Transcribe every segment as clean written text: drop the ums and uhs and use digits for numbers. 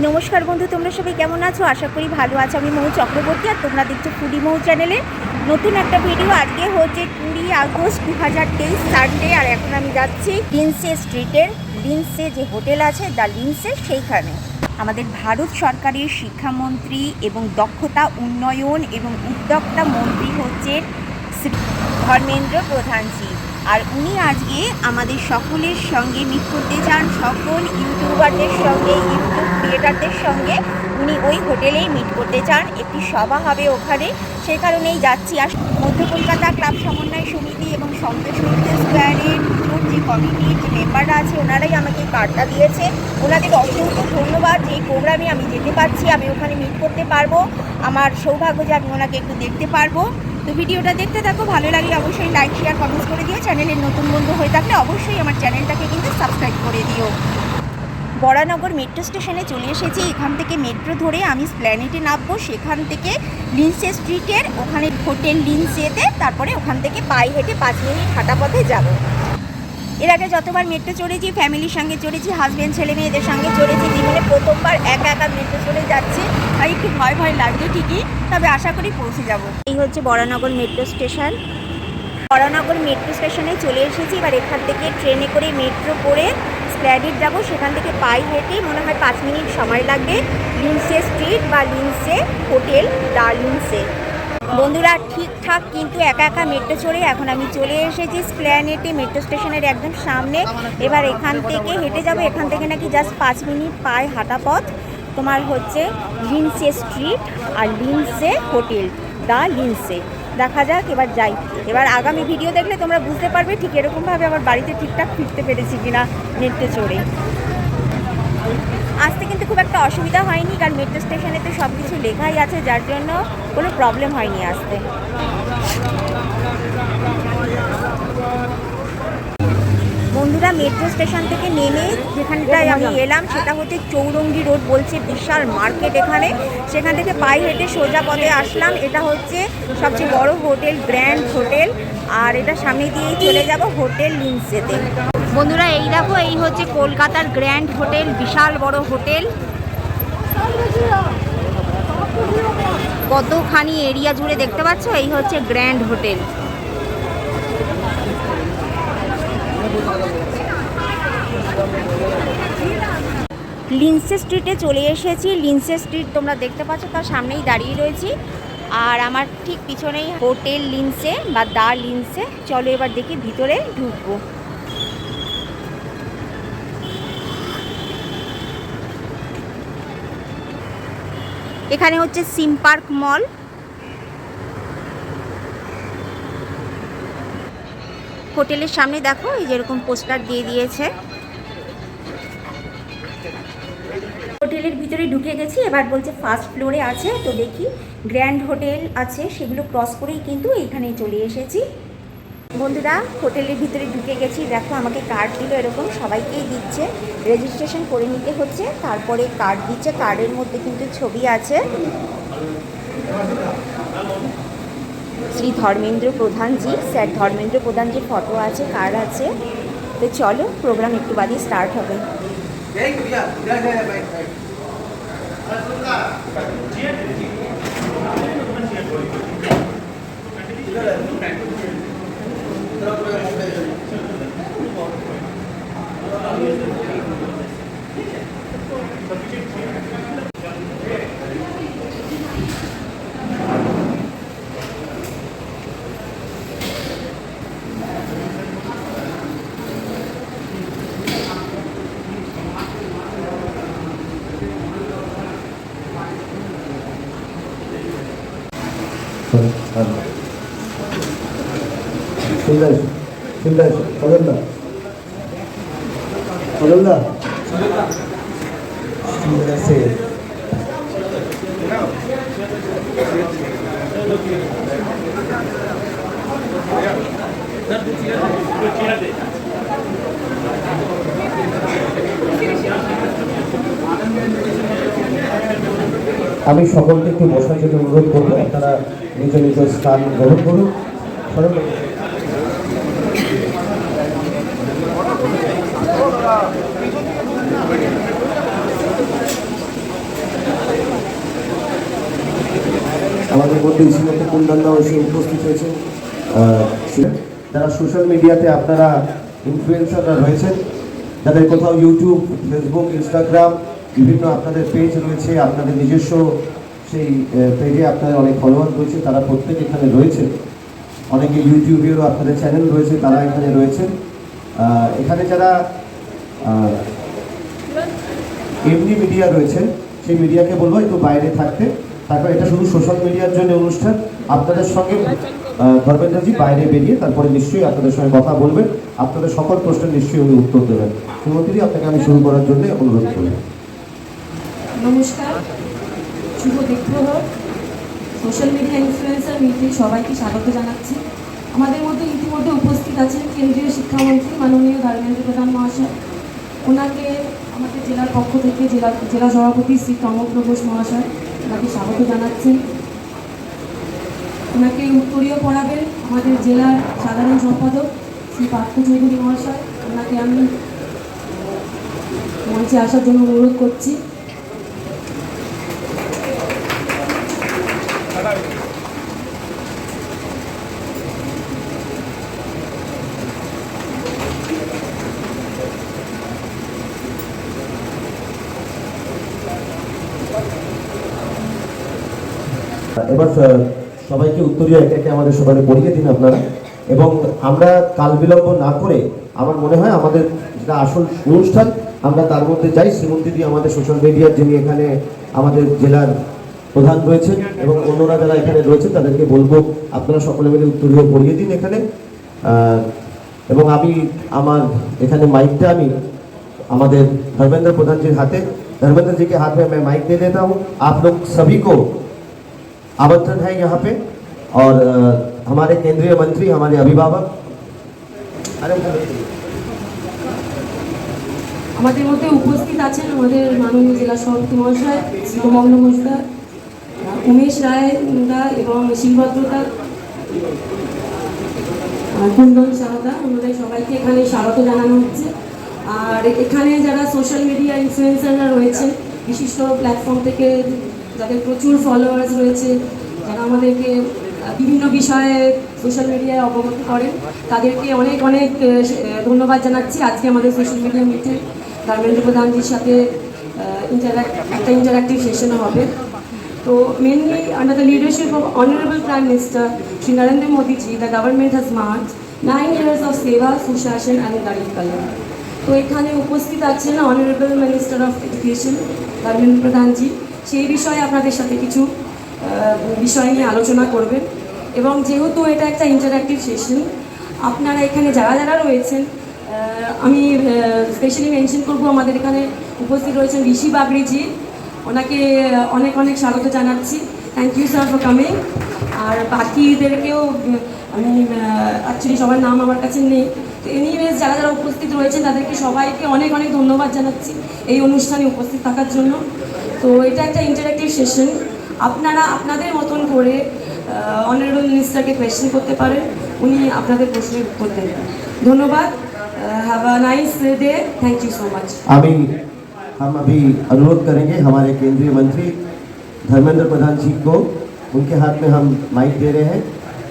নমস্কার বন্ধু, তোমরা সবাই কেমন আছো? আশা করি ভালো আছো। আমি মৌ চক্রবর্তী আর তোমরা দেখছো ফুডি মৌ চ্যানেলে নতুন একটা ভিডিও। আজকে হচ্ছে 20 আগস্ট 2023 সানডে, আর এখন আমি যাচ্ছি লিন্সে স্ট্রিটের লিন্সে যে হোটেল আছে দ্য লিন্সে, সেইখানে আমাদের ভারত সরকারের শিক্ষামন্ত্রী এবং দক্ষতা উন্নয়ন এবং উদ্যোক্তা মন্ত্রী হচ্ছেন শ্রী ধর্মেন্দ্র প্রধানজি। আর উনি আজকে আমাদের সকলের সঙ্গে মিট করতে চান, সকল ইউটিউবারদের সঙ্গে, ইউটিউব ক্রিয়েটারদের সঙ্গে উনি ওই হোটেলেই মিট করতে চান। একটি সভা হবে ওখানে, সেই কারণেই যাচ্ছি। আর মধ্য কলকাতা ক্লাব সমন্বয় সমিতি এবং সন্তোষ মিত্র স্কোয়ারের যে কমিটির যে মেম্বাররা আছে ওনারাই আমাকে কার্ডটা দিয়েছে। ওনাদের অসংখ্য ধন্যবাদ। যে প্রোগ্রামে আমি যেতে পারছি, আমি ওখানে মিট করতে পারবো। আমার সৌভাগ্য যে আমি ওনাকে একটু দেখতে পারবো। তো ভিডিওটা দেখতে থাকো, ভালো লাগলে অবশ্যই লাইক শেয়ার কমেন্টস করে দিও। চ্যানেলের নতুন বন্ধু হয়ে থাকলে অবশ্যই আমার চ্যানেলটাকে কিন্তু সাবস্ক্রাইব করে দিও। বরানগর মেট্রো স্টেশনে চলে এসেছি। এখান থেকে মেট্রো ধরে আমি স্প্ল্যানেটে নামবো, সেখান থেকে লিন্সে স্ট্রিটের ওখানে হোটেল লিন্সেতে, তারপরে ওখান থেকে পায়ে হেঁটে 5 মিনিট হাঁটা পথে যাবো। এর আগে যতবার মেট্রো চড়েছি, ফ্যামিলির সঙ্গে চড়েছি, হাজব্যান্ড ছেলে মেয়েদের সঙ্গে চড়েছি। জীবনে প্রথমবার একা একা মেট্রো চড়ে যাচ্ছি, আর একটু ভয় ভয় লাগছে ঠিকই, তবে আশা করি পৌঁছে যাব। এই হচ্ছে Baranagar metro station. Baranagar metro স্টেশনে চলে এসেছি। এবার এখান থেকে ট্রেনে করে মেট্রো করে স্প্ল্যানেড যাব, সেখান থেকে পায়ে হেঁটে মনে হয় 5 মিনিট সময় লাগবে লিন্সে স্ট্রিট বা লিন্সে হোটেল দ্য লিন্সে। বন্ধুরা ঠিকঠাক কিন্তু একা একা মেট্রো চড়ে এখন আমি চলে এসেছি স্প্ল্যানেটে, মেট্রো স্টেশনের একদম সামনে। এবার এখান থেকে হেঁটে যাব। এখান থেকে নাকি জাস্ট 5 মিনিট পায়ে হাঁটা পথ তোমার হচ্ছে লিন্সে স্ট্রিট আর লিন্সে হোটেল দ্য লিন্সে। দেখা যাক, এবার যাই। এবার আগামী ভিডিও দেখলে তোমরা বুঝতে পারবে ঠিক এরকমভাবে আমার বাড়িতে ঠিকঠাক ফিরতে পেরেছি কিনা মেট্রো চড়ে। আসতে কিন্তু খুব একটা অসুবিধা হয়নি, কারণ মেট্রো স্টেশনে তো সব কিছু লেখাই আছে, যার জন্য কোনো প্রবলেম হয়নি আসতে। বন্ধুরা মেট্রো স্টেশন থেকে নেমে যেখানটায় আমি এলাম সেটা হচ্ছে চৌরঙ্গি রোড বলছে, বিশাল মার্কেট এখানে। সেখান থেকে পায়ে হেঁটে সোজা পথে আসলাম। এটা হচ্ছে সবচেয়ে বড় হোটেল, গ্র্যান্ড হোটেল, আর এটা সামনে দিয়েই চলে যাব হোটেল লিন্সেতে। বন্ধুরা এই দেখো, এই হচ্ছে কলকাতার গ্র্যান্ড হোটেল, বিশাল বড় হোটেল। কতখানি এরিয়া জুড়ে দেখতে পাচ্ছ, এই হচ্ছে গ্র্যান্ড হোটেল। লিন্সে স্ট্রিটে চলে এসেছি। লিন্সে স্ট্রিট তোমরা দেখতে পাচ্ছ, তার সামনেই দাঁড়িয়ে রয়েছি। আর আমার ঠিক পিছনেই হোটেল লিন্সে বা দ্য লিন্সে। চলো এবার দেখি ভিতরে ঢুকবো। এখানে হচ্ছে সিম পার্ক মল। হোটেলের সামনে দেখো এই যেরকম পোস্টার দিয়ে দিয়েছে। হোটেলের ভিতরে ঢুকে গেছি। এবার বলছে ফার্স্ট ফ্লোরে আছে, তো দেখি গ্র্যান্ড হোটেল আছে, সেগুলো ক্রস করেই কিন্তু এইখানে চলে এসেছি। বন্ধুরা হোটেলের ভিতরে ঢুকে গেছি। দেখো আমাকে কার্ড দিল, এরকম সবাইকেই দিচ্ছে, রেজিস্ট্রেশন করে নিতে হচ্ছে, তারপরে কার্ড দিচ্ছে। কার্ডের মধ্যে কিন্তু ছবি আছে শ্রী ধর্মেন্দ্র প্রধানজি, স্যার ধর্মেন্দ্র প্রধানজির ফটো আছে, কার্ড আছে। তো চলো প্রোগ্রাম একটু বাদে স্টার্ট হবে। আমি সকলকে একটু বসার জন্য অনুরোধ করবো। আপনারা নিজ নিজ স্থান গ্রহণ করুন। মধ্যে ইসিমতে কুন্দনদাও এসে উপস্থিত হয়েছেন। যারা সোশ্যাল মিডিয়াতে আপনারা ইনফ্লুয়েন্সাররা রয়েছেন, যাদের কোথাও ইউটিউব, ফেসবুক, ইনস্টাগ্রাম বিভিন্ন আপনাদের পেজ রয়েছে, আপনাদের নিজস্ব সেই পেজে আপনাদের অনেক ফলোয়ার রয়েছে, তারা প্রত্যেক এখানে রয়েছে। অনেকে ইউটিউবেরও আপনাদের চ্যানেল রয়েছে, তারা এখানে রয়েছেন। এখানে যারা এমনি মিডিয়া রয়েছেন, সেই মিডিয়াকে বলবো একটু বাইরে থাকতে। তারপর এটা শুধু সোশ্যাল মিডিয়ার জন্য অনুষ্ঠান। আপনাদের সঙ্গে ধর্মেন্দ্রজি বাইরে বেরিয়ে তারপরে নিশ্চয়ই আপনাদের সঙ্গে কথা বলবেন, আপনাদের সকল প্রশ্নের নিশ্চয়ই উনি উত্তর দেবেন। শ্রীমতীজি, আপনাকে আমি শুরু করার জন্য অনুরোধ করি। নমস্কার, শুভ দিনপ্রহর। সোশ্যাল মিডিয়া ইনফ্লুয়েন্সার মিটে সবাইকে স্বাগত জানাচ্ছি। আমাদের মধ্যে ইতিমধ্যে উপস্থিত আছেন কেন্দ্রীয় শিক্ষামন্ত্রী মাননীয় ধর্মেন্দ্র প্রধান মহাশয়। ওনাকে আমাদের জেলার পক্ষ থেকে জেলা সভাপতি শ্রী তমগ্র ঘোষ মহাশয় ওনাকে স্বাগত জানাচ্ছেন। ওনাকে উত্তরীয় পড়াবেন আমাদের জেলার সাধারণ সম্পাদক শ্রী পার্থ চৌধুরী মহাশয়। ওনাকে আমি মঞ্চে আসার জন্য অনুরোধ করছি। এবার সবাইকে উত্তরীয় একে একে আমাদের সবাই পড়িয়ে দিন আপনারা, এবং আমরা কাল বিলম্ব না করে আমার মনে হয় আমাদের যেটা আসল অনুষ্ঠান আমরা তার মধ্যে যাই। শ্রীমন্তীদি আমাদের সোশ্যাল মিডিয়ার যিনি এখানে আমাদের জেলার প্রধান রয়েছেন এবং অন্যরা যারা এখানে রয়েছে তাদেরকে বলবো আপনারা সকলে মিলে উত্তরীয় পড়িয়ে দিন এখানে। এবং আমি আমার এখানে মাইকটা আমি আমাদের धर्मेंद्र प्रधान जी हाथे, धर्मेंद्र जी के हाथ में मैं माइक दे देता हूँ। आप लोग सभी को आमंत्रण है यहाँ पे, और हमारे केंद्रीय मंत्री, हमारे अभिभावक, আমাদের মধ্যে উপস্থিত আছেন আমাদের মাননীয় জেলা সভাপতি মহাশয় শ্রীমগ্ন ঘোষদা, উমেশ রায় দা এবং শিলভদ্রদা, কুন্দন সারদা, আমাদের সবাইকে এখানে স্বাগত জানানো হচ্ছে। আর এখানে যারা সোশ্যাল মিডিয়া ইনফ্লুয়েন্সাররা রয়েছেন, বিশিষ্ট প্ল্যাটফর্ম থেকে যাদের প্রচুর ফলোয়ার্স রয়েছে, যারা আমাদেরকে বিভিন্ন বিষয়ে সোশ্যাল মিডিয়ায় অবগত করেন, তাদেরকে অনেক অনেক ধন্যবাদ জানাচ্ছি। আজকে আমাদের সোশ্যাল মিডিয়া মিটে ধর্মেন্দ্র প্রধানজির সাথে একটা ইন্টারঅ্যাক্টিভ সেশনও হবে। তো mainly under the leadership of honourable prime minister Shri Narendra Modiji, the government has marked 9 years of সেবা, সুশাসন অ্যান্ড গরিব কল্যাণ। তো এখানে উপস্থিত আছেন honourable minister of education Dharmendra Pradhan ji. সেই বিষয়ে আপনাদের সাথে কিছু বিষয় নিয়ে আলোচনা করবেন। এবং যেহেতু এটা একটা ইন্টারঅ্যাক্টিভ সেশন, আপনারা এখানে যারা যারা রয়েছেন, আমি স্পেশালি মেনশন করব আমাদের এখানে উপস্থিত রয়েছেন ঋষি বাগড়িজি, ওনাকে অনেক অনেক স্বাগত জানাচ্ছি। Thank you sir for coming. আর বাকিদেরকেও আমি অ্যাকচুয়ালি সবার নাম আমার কাছে নেই, তো এনিওয়েজ যারা যারা উপস্থিত রয়েছেন তাদেরকে সবাইকে অনেক অনেক ধন্যবাদ জানাচ্ছি এই অনুষ্ঠানে উপস্থিত থাকার জন্য। তো এটা একটা ইন্টারঅ্যাক্টিভ সেশন, আপনারা আপনাদের মতন করে অনারেবল মিনিস্টারকে কোয়েশ্চেন করতে পারেন, উনি আপনাদের প্রশ্নের উত্তর দেবেন। ধন্যবাদ। Have a nice day. Thank you so much. हम अभी अनुरोध करेंगे हमारे केंद्रीय मंत्री धर्मेंद्र प्रधान जी को, उनके हाथ में हम माइक दे रहे हैं।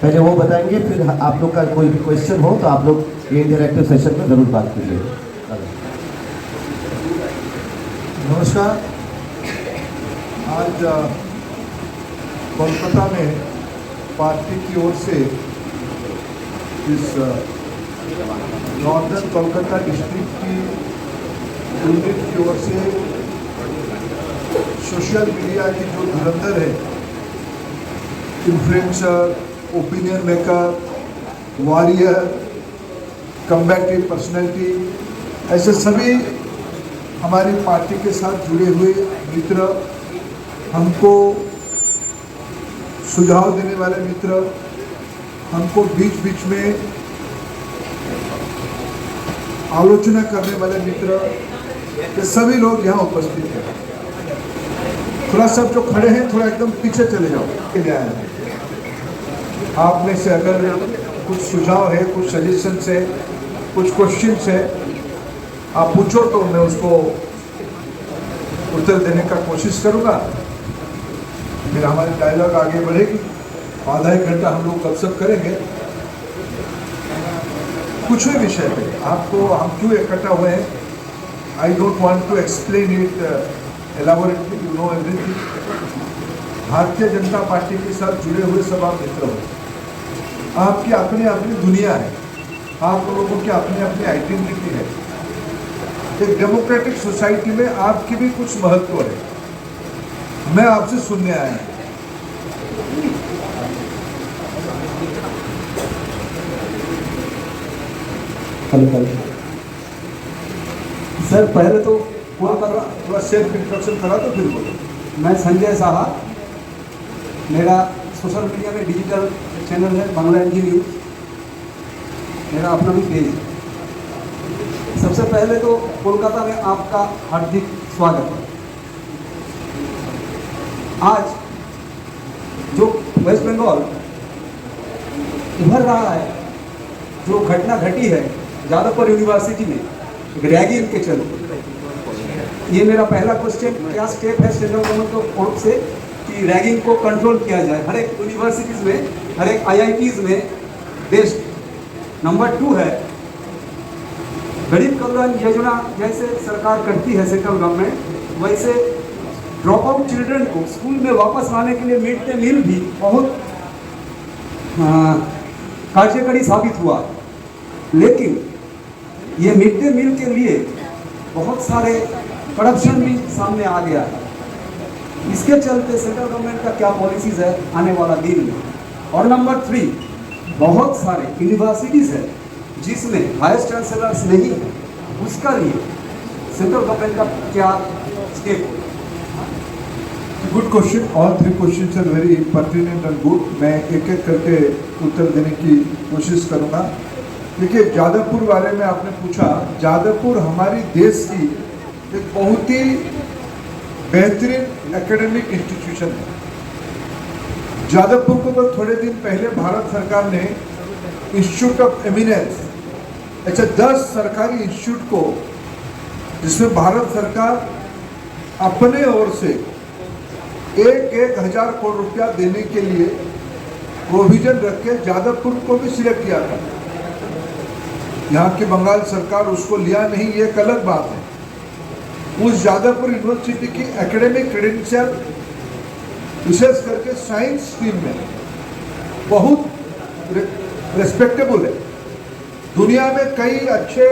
पहले वो बताएंगे, फिर आप लोग का कोई भी क्वेश्चन हो तो आप लोग ये इंटरैक्टिव सेशन में ज़रूर बात कीजिए। नमस्कार। आज कोलकाता में पार्टी की ओर से इस नॉर्दर्न कोलकाता डिस्ट्रिक्ट की यूनिट की ओर से सोशल मीडिया की जो धुरंधर है, influencer, opinion maker, warrior, combative personality, ऐसे सभी हमारी पार्टी के साथ जुड़े हुए मित्र, हमको सुझाव देने वाले मित्र, हमको बीच बीच में आलोचना करने वाले मित्र, ये सभी लोग यहाँ उपस्थित हैं। थोड़ा सब जो खड़े हैं थोड़ा एकदम पीछे चले जाओ के लिए आए हैं। आप में से अगर कुछ सुझाव है, कुछ सजेशन है, कुछ क्वेश्चन है, आप पूछो तो मैं उसको उत्तर देने का कोशिश करूँगा, फिर हमारी डायलॉग आगे बढ़ेगी। आधा एक घंटा हम लोग गपशप करेंगे कुछ भी विषय पे। आपको हम क्यों इकट्ठा हुए हैं, I don't want to explain it elaborately, you know everything. Bharatiya Janata party के साथ जुड़े हुए सब आप मित्र हो, आपकी अपनी अपनी दुनिया है, आप लोगों की अपनी अपनी आइडेंटिटी है। एक डेमोक्रेटिक सोसाइटी में आपकी भी कुछ महत्व है। मैं आपसे सुनने आया हूं। सर पहले तो थोड़ा सेल्फ इंट्रोडक्शन करा तो फिर बोलो। मैं संजय साहा, मेरा सोशल मीडिया में डिजिटल चैनल है बांग्ला एनजी न्यूज़, मेरा अपना भी पेज है। सबसे पहले तो कोलकाता में आपका हार्दिक स्वागत है। आज जो वेस्ट बंगाल उभर रहा है, जो घटना घटी है जादवपुर यूनिवर्सिटी में रैगिंग के चलते, ये मेरा पहला क्वेश्चन, क्या स्टेप है सेंट्रल गवर्नमेंट की ओर से कि रैगिंग को कंट्रोल किया जाए हर एक यूनिवर्सिटीज़ में, हर एक आईआईटीज़ में देश। नंबर 2 है गरीब कल्याण योजना, जैसे सरकार करती है सेंट्रल गवर्नमेंट, वैसे ड्रॉप आउट चिल्ड्रन को स्कूल में वापस लाने के लिए मिड डे मील भी बहुत कार्यकारी साबित हुआ। लेकिन ये मिड डे मील के लिए बहुत सारे करप्शन भी सामने आ गया है। इसके चलते सेंट्रल गवर्नमेंट का क्या पॉलिसीज है आने वाला दिन में। और नंबर 3, बहुत सारे यूनिवर्सिटीज़ है जिसमें वाइस चांसलर्स नहीं है, उसका लिए सेंट्रल गवर्नमेंट का क्या स्टेप होगा? Good question, all 3 question are very pertinent and good. मैं एक एक करके उत्तर देने की कोशिश करूँगा। देखिए, जादवपुर बारे में आपने पूछा। जादवपुर हमारी देश की एक बहुत ही बेहतरीन एकेडमिक इंस्टीट्यूशन है। जादवपुर को तो थोड़े दिन पहले भारत सरकार ने इंस्टीट्यूट ऑफ एमिनेंस, अच्छा 10 सरकारी इंस्टीट्यूट को, जिसमें भारत सरकार अपने ओर से 1,000 करोड़ रुपया देने के लिए प्रोविजन रख के जादवपुर को भी सिलेक्ट किया था। यहाँ की बंगाल सरकार उसको लिया नहीं, ये एक अलग बात है। उस जादवपुर यूनिवर्सिटी की एकेडमिक क्रेडेंशियल विशेष करके साइंस स्ट्रीम में बहुत रेस्पेक्टेबल है। दुनिया में कई अच्छे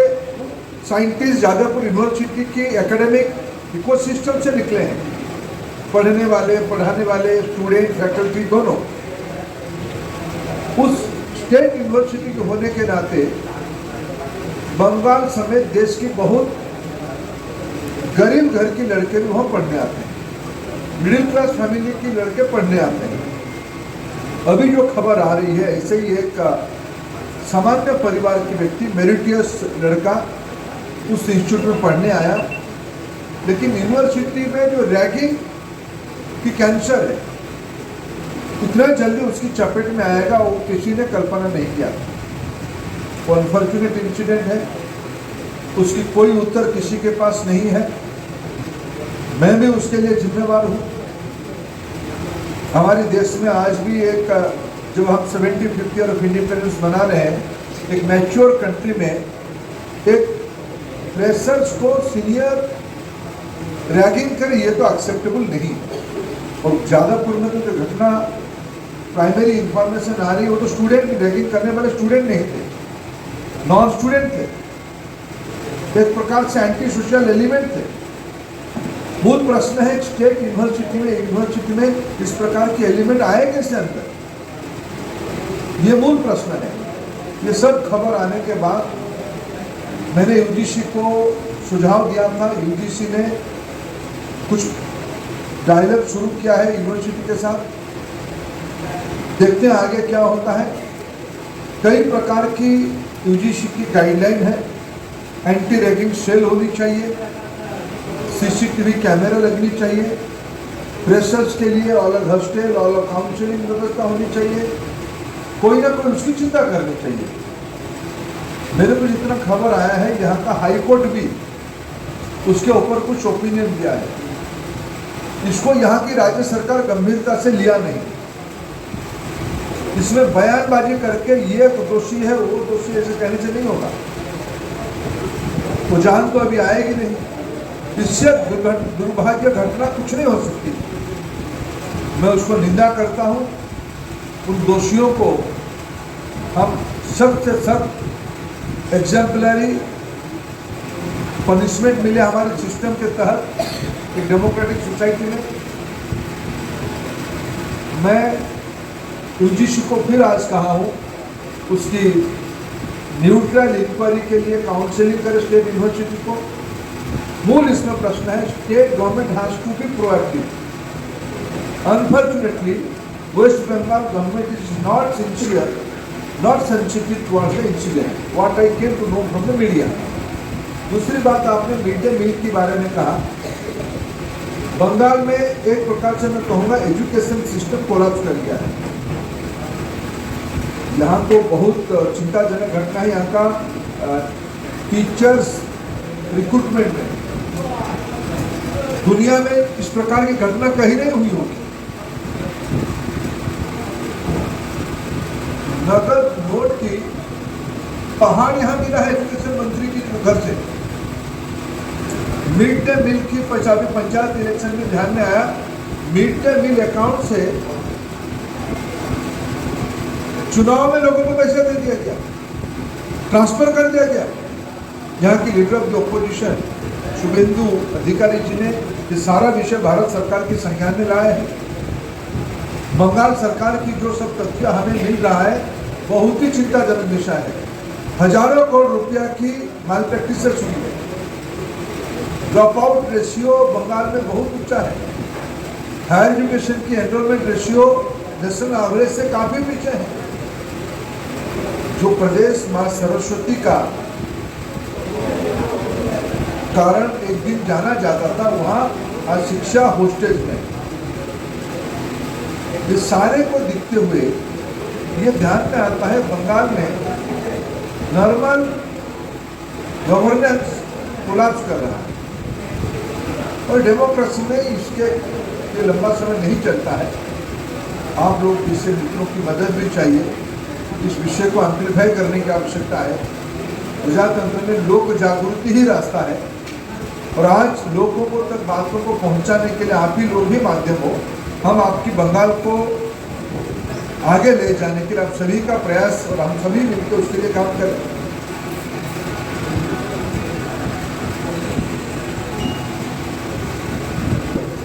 साइंटिस्ट जादवपुर यूनिवर्सिटी की एकेडमिक इकोसिस्टम से निकले हैं, पढ़ने वाले, पढ़ाने वाले, स्टूडेंट, फैकल्टी दोनों। उस स्टेट यूनिवर्सिटी के होने के नाते बंगाल समेत देश की बहुत गरीब घर की लड़के भी वहाँ पढ़ने आते हैं, मिडिल क्लास फैमिली के लड़के पढ़ने आते हैं। अभी जो खबर आ रही है, ऐसे ही एक सामान्य परिवार के व्यक्ति, मेरिटियस लड़का उस इंस्टीट्यूट में पढ़ने आया, लेकिन यूनिवर्सिटी में जो रैगिंग की कैंसर है, इतना जल्दी उसकी चपेट में आएगा वो किसी ने कल्पना नहीं किया। वो अनफॉर्चुनेट इंसिडेंट है, उसकी कोई उत्तर किसी के पास नहीं है। मैं भी उसके लिए जिम्मेवार हूँ। हमारे देश में आज भी एक, जब हम 75th ईयर ऑफ इंडिपेंडेंस मना रहे हैं, एक मैच्योर कंट्री में एक फ्रेशर्स को सीनियर रैगिंग करे, ये तो एक्सेप्टेबल नहीं। और जादवपुर में तो जो घटना प्राइमरी इंफॉर्मेशन आ रही है, वो तो स्टूडेंट, रैगिंग करने वाले स्टूडेंट नहीं थे, नॉन स्टूडेंट थे, एक प्रकार से एंटी सोशल एलिमेंट थे। मूल प्रश्न है, स्टेट यूनिवर्सिटी में इस प्रकार के एलिमेंट आए कैसे अंदर, ये मूल प्रश्न है। ये सब खबर आने के बाद मैंने यूजीसी को सुझाव दिया था। यूजीसी ने कुछ डायलॉग शुरू किया है यूनिवर्सिटी के साथ, देखते हैं आगे क्या होता है। कई प्रकार की यूजीसी की गाइडलाइन है। एंटी रैगिंग सेल होनी चाहिए, सीसीटीवी कैमरा लगनी चाहिए, फ्रेशर्स के लिए अलग हॉस्टल, अलग काउंसलिंग व्यवस्था होनी चाहिए, कोई ना कोई उसकी चिंता करनी चाहिए। मेरे को जितना खबर आया है, यहाँ का हाई कोर्ट भी उसके ऊपर कुछ ओपिनियन दिया है। इसको यहाँ की राज्य सरकार गंभीरता से लिया नहीं। इसमें बयानबाजी करके ये दोषी है वो दोषी ऐसे कहने से नहीं होगा। वो जान तो अभी आएगी नहीं, इससे दुर्भाग्य घटना कुछ नहीं हो सकती। मैं उसको निंदा करता हूँ। उन दोषियों को हम सबसे सख्त एग्जाम्पलरी पनिशमेंट मिले हमारे सिस्टम के तहत एक डेमोक्रेटिक सोसाइटी में। मैं यूजीसी को फिर आज कहा हूँ उसकी न्यूट्रल इंक्वायरी के लिए काउंसलिंग करे स्टेट यूनिवर्सिटी को। मूल इसमें प्रश्न है state government has to be proactive. Unfortunately West Bengal government is not sincere, not sensitive towards the incident, what I came to know from the media. दूसरी बात, आपने मिड डे मील के बारे में कहा। बंगाल में एक प्रकार से मैं कहूँगा एजुकेशन सिस्टम कोलैप्स कर गया है। यहाँ तो बहुत चिंताजनक घटना है। यहाँ का टीचर्स रिक्रूटमेंट में दुनिया में इस प्रकार की घटना कहीं नहीं हुई होगी। नकद नोट की पहाड़ यहाँ मिला है एजुकेशन मंत्री की घर से। मिड डे मील की पंचायत इलेक्शन में ध्यान में आया, मिड डे मील अकाउंट से चुनाव में लोगों को पैसा दे दिया गया, ट्रांसफर कर दिया गया। यहाँ की leader of the opposition Suvendu Adhikari ji ने ये सारा विषय भारत सरकार की संज्ञान में लाया है। बंगाल सरकार की जो सब तथ्य हमें मिल रहा है बहुत ही चिंताजनक विषय है। हजारों करोड़ रुपया की माल प्रैक्टिस हुई है। ड्रॉप आउट रेशियो बंगाल में बहुत ऊंचा है। हायर एजुकेशन की एनरोलमेंट रेशियो नेशनल एवरेज से काफी पीछे है। जो प्रदेश मां सरस्वती का कारण एक दिन जाना जाता था, वहां आज शिक्षा होस्टेज में। ये सारे को दिखते हुए ये ध्यान में आता है बंगाल में नॉर्मल गवर्नेंस कोलैप्स कर रहा है और डेमोक्रेसी में इसके ये लंबा समय नहीं चलता है। आप लोग इससे मित्रों की मदद भी चाहिए। इस विषय को एम्प्लीफाई करने की आवश्यकता है। प्रजातंत्र में लोक जागृति ही रास्ता है और आज लोगों को तक बातों को पहुंचाने के लिए आप ही लोग ही माध्यम हो। हम आपकी बंगाल को आगे ले जाने के लिए आप सभी का प्रयास और हम सभी मिलकर उसके लिए काम करें।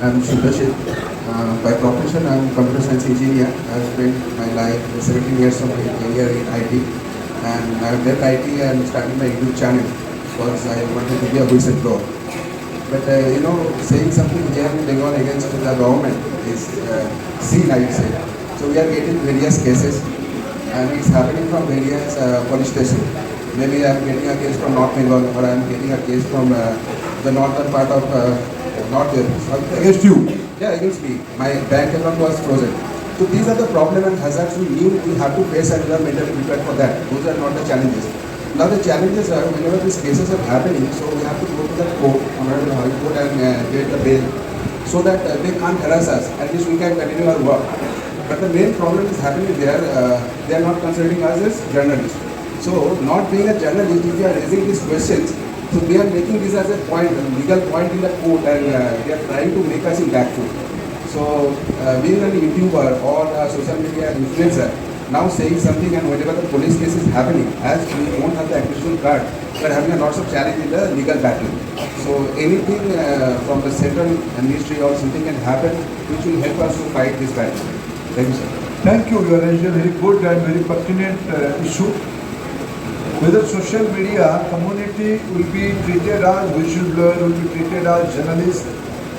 I am Shubhashit. By profession, I am computer science engineer. I have spent my life 17 years of my career in IT, and I have left IT and started my YouTube channel because I wanted to be a whistleblower. But saying something here in Bengal against the government is seen, I would say. So we are getting various cases, and it's happening from various police stations. Maybe I am getting a case from North Bengal, or I am getting a case from the northern part of not there. Against you? Yeah, against me. My bank account was frozen. So these are the problem and hazards we knew we have to face and we are mentally prepared for that. Those are not the challenges. Now the challenges are whenever these cases are happening, so we have to go to the court, Honorable High Court, and get the bail so that they can't harass us. At least we can continue our work. But the main problem is happening there. They are not considering us as journalists. So not being a journalist, if you are raising these questions, so they are making this as a point, a legal point in the court, and they are trying to make us in back foot. So being a YouTuber or a social media influencer, now saying something and whenever the police case is happening, as we don't have the accusation card, we are having a lots of challenge in the legal battle. So anything from the central ministry or something can happen which will help us to fight this battle. Thank you, sir. Thank you. You are raising a very good and very pertinent issue. Whether social media community will be treated as whistleblower, will be treated as journalists,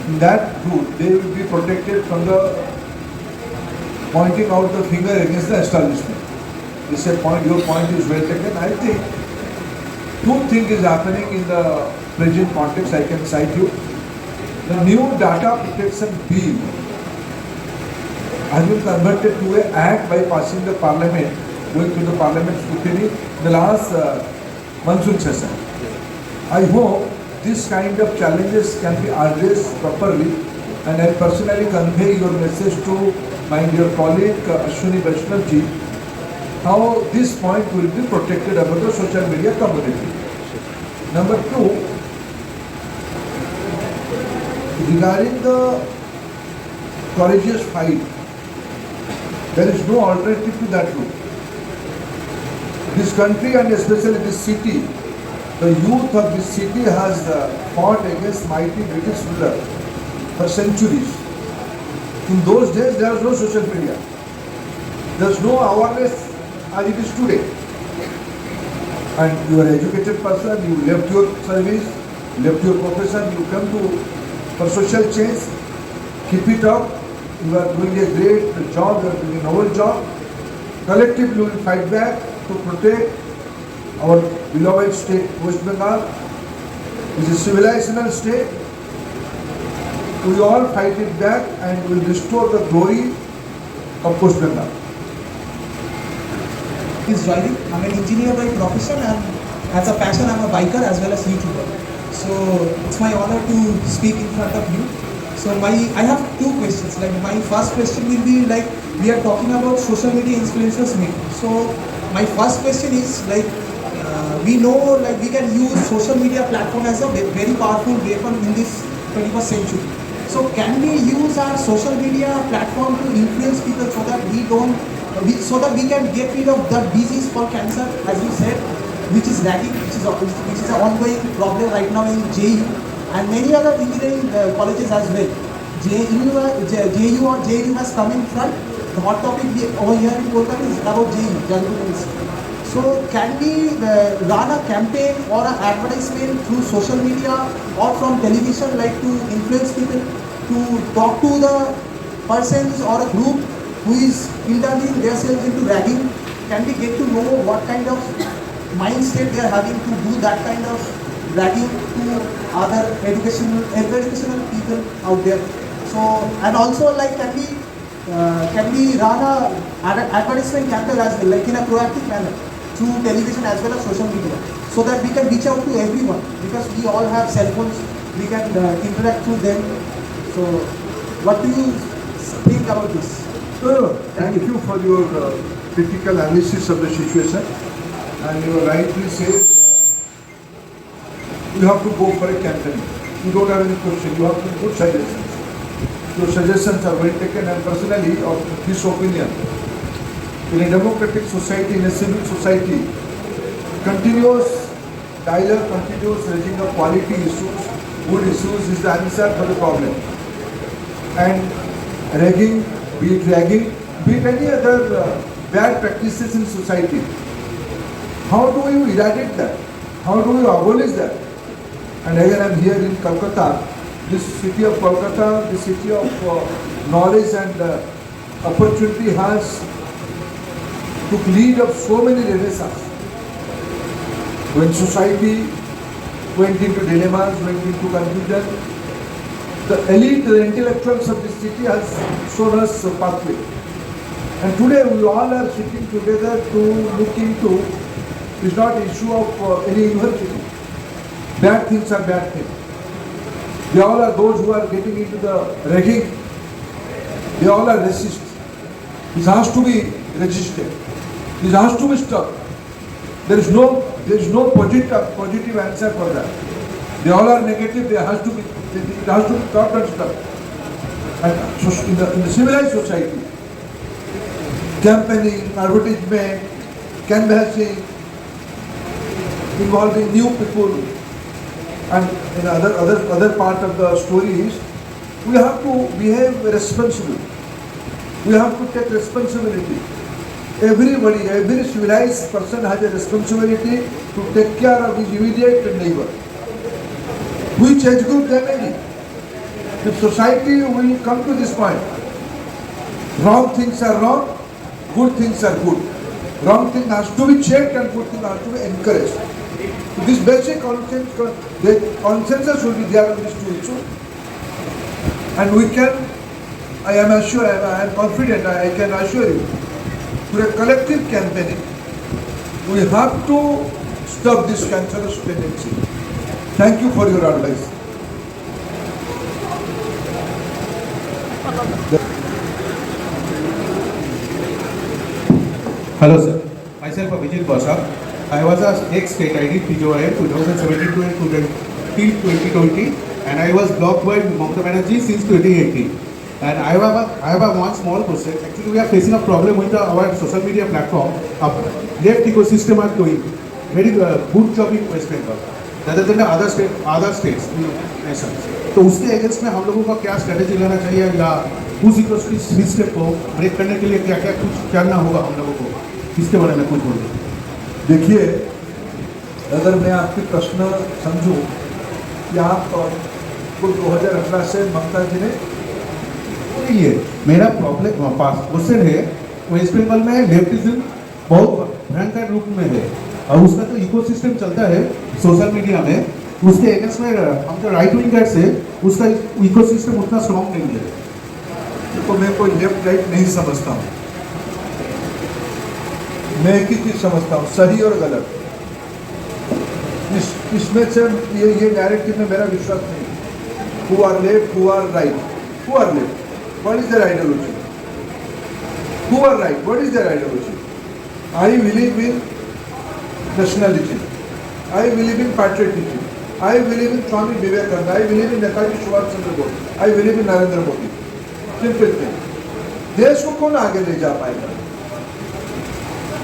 in that route they will be protected from the pointing out the finger against the establishment. This is a point. Your point is well taken. I think two things is happening in the present context. I can cite you. The new data protection bill has been converted to an act by passing the parliament, going to the parliament scrutiny in the last monsoon session. I hope this kind of challenges can be addressed properly, and I personally convey your message to my dear colleague Ashwini Vaishnav ji how this point will be protected about the social media community. Number two, regarding the courageous fight, there is no alternative to that route. This country and especially this city, the youth of this city has fought against mighty British ruler for centuries. In those days, there was no social media. There was no awareness as it is today. And you are an educated person, you left your service, left your profession, you come to for social change, keep it up. You are doing a great job, you are doing a noble job. Collectively, we will fight back to protect our beloved state, West Bengal. It is a civilizational state. We all fight it back and will restore the glory of West Bengal. Is driving. I'm an engineer by profession, and as a passion I'm a biker as well as YouTuber. So it's my honor to speak in front of you. So I have two questions. Like my first question will be like, we are talking about social media influencers meeting. So my first question is like, we know like we can use social media platform as a very powerful weapon in this 21st century. So can we use our social media platform to influence people so that so that we can get rid of the disease for cancer, as you said, which is lagging, which is an ongoing problem right now in JU and many other engineering colleges as well. JU or JU has come in front. The hot topic over here in Kolkata is about JU, Jalgaon University. So can we run a campaign or an advertisement through social media or from television, like to influence people to talk to the persons or a group who is indulging themselves into ragging? Can we get to know what kind of mind state they are having to do that kind of ragging to other educational people out there? So, and also like can we run a advertisement campaign as well, like in a proactive manner through television as well as social media, so that we can reach out to everyone, because we all have cell phones, we can interact through them. So what do you think about this? Thank you for your critical analysis of the situation. And you rightly say you have to go for a campaign. You don't have any question. You have to put suggestions. Your suggestions are well taken, and personally, of this opinion, in a democratic society, in a civil society, continuous dialogue, continuous raising of quality issues, good issues is the answer for the problem. And ragging, be it any other bad practices in society, how do you eradicate that? How do you abolish that? And again, I am here in Kolkata, this city of Kolkata, the city of knowledge and opportunity has took lead of so many renaissance. When society went into dilemmas, went into confusion, the elite, the intellectuals of this city has shown us a pathway. And today we all are sitting together to look into, it's not an issue of any university. Bad things are bad things. They all are those who are getting into the ragging. They all are racist. This has to be resisted. This has to be stopped. There is no positive answer for that. They all are negative. It has to be stopped and stopped. And so in the civilized society, campaigning, advertisement, canvassing, involving new people, and in other part of the story is, we have to behave responsibly. We have to take responsibility. Everybody, every civilized person has a responsibility to take care of his immediate neighbor. Which age group they may be. If society will come to this point, wrong things are wrong, good things are good. Wrong thing has to be checked and good thing has to be encouraged. So this basic consensus should be there on these two issues. And we can, I am confident, I can assure you, through a collective campaigning, we have to stop this cancerous tendency. Thank you for your advice. Hello, sir. myself Abhijit Basha. I was a ex-state ID PJOIM 2017 to 2020 and I was blocked by Mamata Banerjee since 2018. And I have a one small question. Actually, we are facing a problem with our social media platform. Left ecosystem are doing very good job in West Bengal, rather than the other states, nations. तो उसके against में हम लोगों का क्या strategy लेना चाहिए या उस सिस्टम को ब्रेक करने के लिए क्या क्या कुछ करना होगा हम लोगों को, इसके बारे में कुछ बोलिए। देखिए, अगर मैं आपके प्रश्न समझूं कि आप को 2018 से ममता जी ने ये मेरा प्रॉब्लम क्वेश्चन है, वेस्ट बंगाल में लेफ्टिज्म बहुत भयंकर रूप में है और उसका जो इकोसिस्टम चलता है सोशल मीडिया में, उसके अगेंस्ट में हम जो राइट विंगर्स है उसका इकोसिस्टम उतना स्ट्रॉन्ग नहीं है। तो मैं कोई लेफ्ट राइट नहीं समझता हूँ, मैं एक ही चीज समझता हूँ, सही और गलत। इसमें से ये नैरेटिव में मेरा विश्वास नहीं। Who are left, who are right? Who are left? What is their ideology? Who are right? What is their ideology? I believe in nationalism. I believe in patriotism. I believe in Swami Vivekananda. I believe in Netaji Subhash Chandra Bose. I believe in Narendra Modi. Simple thing. देश को कौन आगे ले जा पाएगा?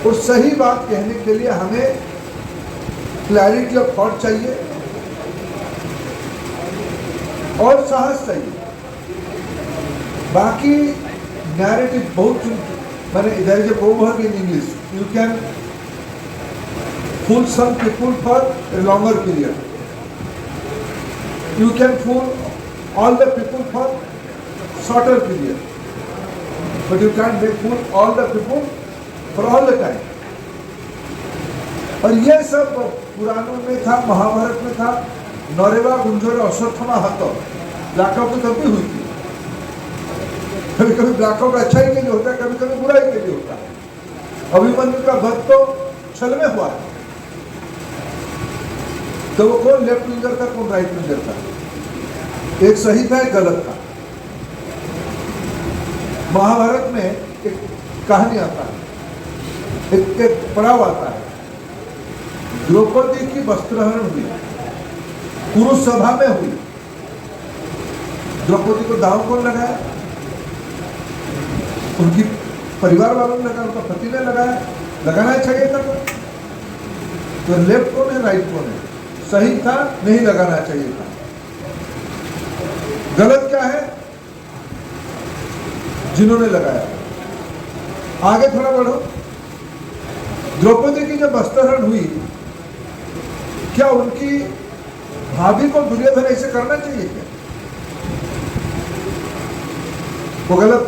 और सही बात कहने के लिए हमें क्लैरिटी ऑफ थॉट चाहिए और साहस चाहिए। बाकी नैरेटिव बहुत मैंने इधर जो proverb in English, you can fool some people for a longer period. You can fool all the people for shorter period, but you can't make fool all the people for all the time. और ये सब पुराणों में था, महाभारत में था। नरेवा गुंजोर अश्वत्थामा हतो, blackout तो तब भी हुई थी। कभी कभी ब्लैकआउट अच्छा ही के लिए होता है, कभी कभी बुरा ही के लिए होता है। अभिमन्यु का वध तो छल में हुआ, तो वो कौन लेफ्ट विंगर था, कौन राइट विंगर था? एक सही था, एक गलत था। महाभारत में एक कहानी आता है, एक पड़ाव आता है। द्रौपदी की वस्त्रहरण हुई, पुरुष सभा में हुई। द्रौपदी को दाव कौन लगाया? उनकी परिवार वालों ने लगाया, उनका पति ने लगाया। लगाना चाहिए था। तो लेफ्ट कौन है, राइट कौन है? सही था, नहीं लगाना चाहिए था। गलत क्या है? जिन्होंने लगाया। आगे थोड़ा बढ़ो। द्रौपदी की जब वस्त्रहरण हुई, क्या उनकी भाभी को दुर्योधन ऐसे करना चाहिए क्या? वो गलत।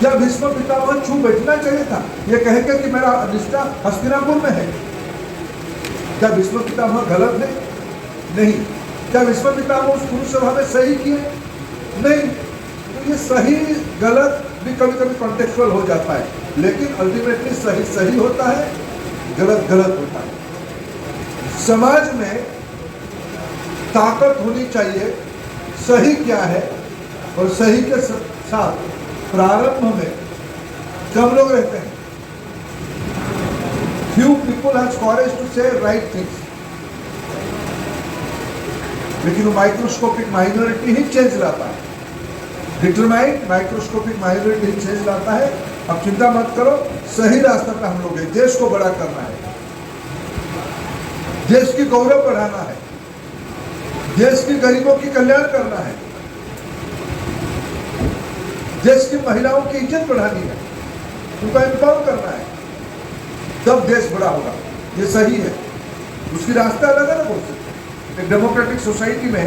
क्या भीष्म पितामह छू बैठना चाहिए था, ये कहकर कि मेरा रिश्ता हस्तिनापुर में है? क्या भीष्म पितामह गलत है? नहीं। क्या भीष्म पितामह उस पुरुष सभा में सही किए? नहीं। तो ये सही गलत भी कभी कभी कॉन्टेक्चुअल हो जाता है, लेकिन अल्टीमेटली सही सही होता है, गलत गलत होता है। समाज में ताकत होनी चाहिए, सही क्या है और सही के साथ प्रारंभ में कम लोग रहते हैं। Few people have courage to say right things, लेकिन वो माइक्रोस्कोपिक माइनॉरिटी ही चेंज लाता है। डिटरमाइंड माइक्रोस्कोपिक माइनॉरिटी ही चेंज लाता है। अब चिंता मत करो, सही रास्ता पे हम लोग हैं। देश को बड़ा करना है, देश की गौरव बढ़ाना है, देश की गरीबों की कल्याण करना है, देश की महिलाओं की इज्जत बढ़ानी है, उनको एम्पावर करना है, तब देश बड़ा होगा। ये सही है। उसकी रास्ता अलग अलग हो सकते हैं। एक डेमोक्रेटिक सोसाइटी में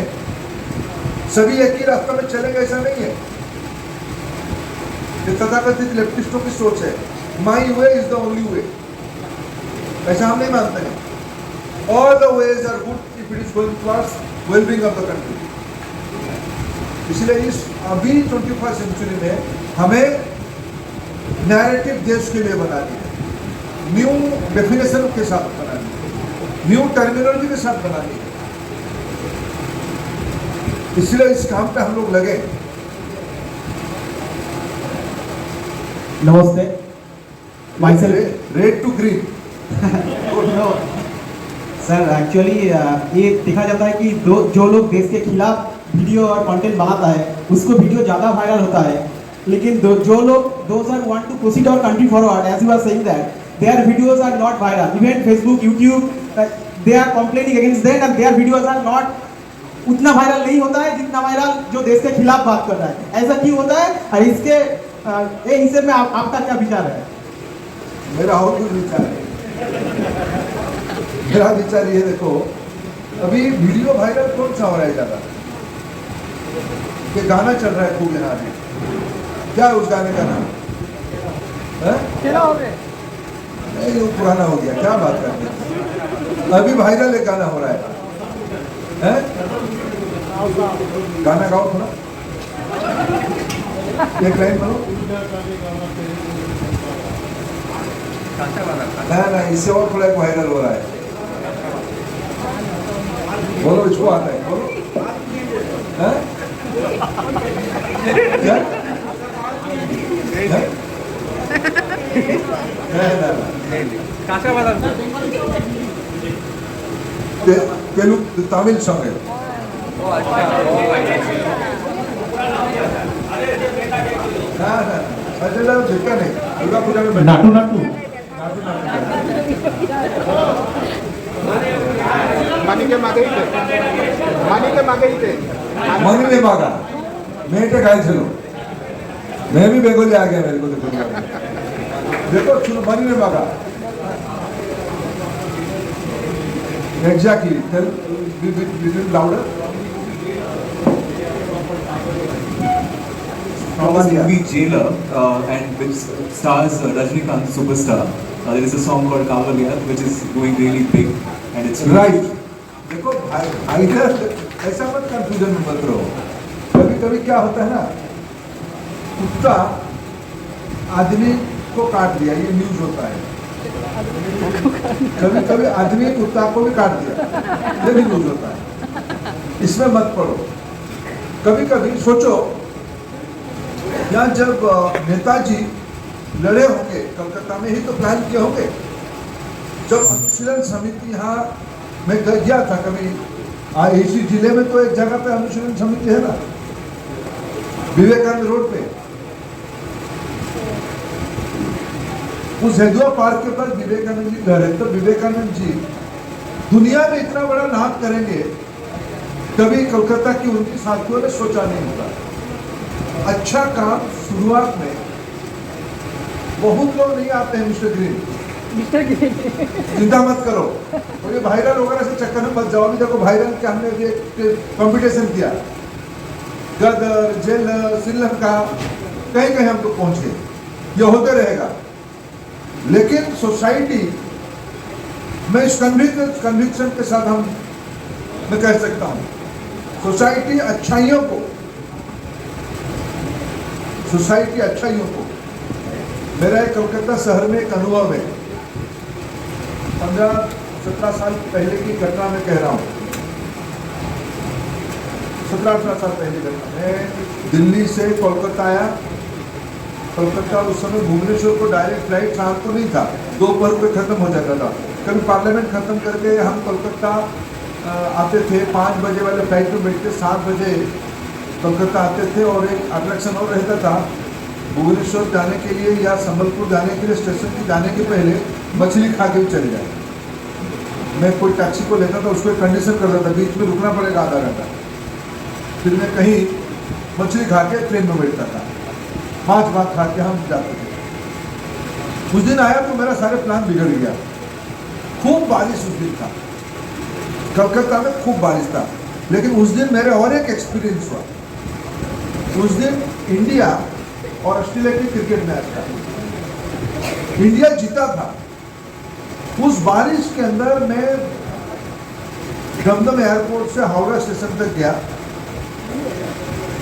सभी एक ही रास्ता में चलेंगे ऐसा नहीं है। ये तथाकथित लेफ्टिस्टों की सोच है, my way is the only way. ऐसा हम नहीं मानते हैं। All the ways are good if it is going towards wellbeing of the country. इसलिए इस अभी 21st सेंचुरी में हमें नैरेटिव देश के लिए बनानी है, न्यू डेफिनेशन के साथ बनानी है, न्यू टर्मिनोलॉजी के साथ बनानी है। इसलिए इस काम पे हम लोग लगे। नमस्ते, myself. Red to green. No. Sir actually ये देखा जाता है कि जो लोग देश के खिलाफ वीडियो और कंटेंट बनाता है उसको वीडियो ज़्यादा वायरल होता है, लेकिन जो लोग those who want to proceed our country forward, as you are saying that their videos are not viral. Even Facebook, YouTube, they are complaining against them and their videos are not उतना viral नहीं होता है जितना viral जो देश के खिलाफ बात कर रहा है। ऐसा क्यों होता है और इसके हिस्से में आपका क्या विचार है? मेरा और कुछ विचार है। मेरा विचार ये देखो, अभी वीडियो वायरल कौन सा हो रहा है ज्यादा? ये गाना चल रहा है खूब यहाँ अभी, क्या है उस गाने का नाम? नहीं वो पुराना हो गया, क्या बात करते हैं? अभी वायरल एक गाना हो रहा है, गाना गाओ थोड़ा, एक लाइन बोलो। ना इससे और थोड़ा एक वायरल हो रहा है, बोलो इसको आता है, बोलो। क्या? तेलुगु तमिल सॉन्ग है। ना देखा नहीं, दुर्गा पूजा में नाटू नाटू मनी ने मांगा, मैं तो गाय चलो, मैं भी बेगोले आ गया मेरे को देखो सुनो, मनी ने मांगा exactly, tell little louder. From this movie Jailer, and which stars Rajinikanth superstar, there is a song called Kavaliya which is doing really big and it's right. देखो भाई ऐसा मत कंफ्यूजन में मत रहो, कभी कभी क्या होता है ना, कुत्ता आदमी को काट दिया, ये न्यूज होता है। कभी कभी आदमी कुत्ता को भी काट दिया, ये भी न्यूज होता है, इसमें मत पड़ो। कभी कभी सोचो, यहाँ जब नेताजी लड़े होंगे कलकत्ता में ही तो प्लान किए होंगे, जब अनुशीलन समिति यहाँ मैं गया था कभी, इसी जिले में तो एक जगह पे अनुशीलन समिति है ना, विवेकानंद रोड पे, उस हेदुआ पार्क के पास विवेकानंद जी घर है। तो विवेकानंद जी दुनिया में इतना बड़ा नाम करेंगे, कभी कोलकाता की उनकी साथियों ने सोचा नहीं होता। अच्छा काम शुरुआत में बहुत लोग नहीं आते हैं, मिस्टर ग्रीन चिंता मत करो, और ये वायरल वगैरह से चक्कर में मत जाओ। अभी देखो वायरल के हमने भी एक कंपटीशन किया, गदर, जेलर, श्रीलंका, कहीं कहीं हम तो पहुंचे, ये होते रहेगा। लेकिन सोसाइटी में इस कन्विक्शन के साथ मैं कह सकता हूं, सोसाइटी अच्छाइयों को मेरा एक कलकत्ता शहर में एक अनुभव है, 15-17 साल पहले की घटना मैं कह रहा हूँ, 17-18 साल पहले घटना। मैं दिल्ली से कोलकाता आया, कोलकाता उस समय भुवनेश्वर को डायरेक्ट फ्लाइट शाम को नहीं था, दोपहर पे खत्म हो जाता था। कभी पार्लियामेंट खत्म करके हम कोलकाता आते थे, 5 बजे वाले फ्लाइट में बैठते 7 बजे कोलकाता आते थे। और एक अट्रैक्शन और रहता था, भुवनेश्वर जाने के लिए या संबलपुर जाने के लिए स्टेशन की जाने के पहले मछली खा के भी चले जाए। मैं कोई टैक्सी को लेता था, उसको एक कंडीशन करता था, बीच में रुकना पड़ेगा आधा घंटा, फिर मैं कहीं मछली खा के ट्रेन में बैठता था, 5 भात खा के हम जाते थे। उस दिन आया तो मेरा सारे प्लान बिगड़ गया, खूब बारिश उस दिन था, कलकत्ता में खूब बारिश था। लेकिन उस दिन मेरे और एक एक्सपीरियंस हुआ, उस दिन इंडिया और ऑस्ट्रेलिया की क्रिकेट मैच था, इंडिया जीता था। उस बारिश के अंदर मैं दमदम एयरपोर्ट से हावड़ा स्टेशन तक गया,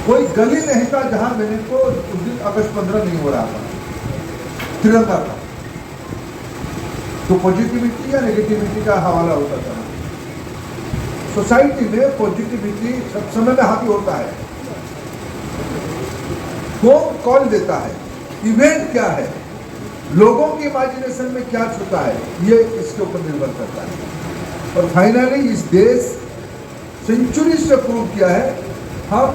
कोई गली नहीं था जहां मैंने को उस दिन अगस्त 15 नहीं हो रहा था, तिरंगा था। तो पॉजिटिविटी या नेगेटिविटी का हवाला होता था। सोसाइटी में पॉजिटिविटी सब समय में हावी होता है। कौन कॉल देता है, इवेंट क्या है, लोगों के इमेजिनेशन में क्या छुपा है ये इसके ऊपर निर्भर करता है। और फाइनली इस देश सेंचुरी से प्रूव किया है हम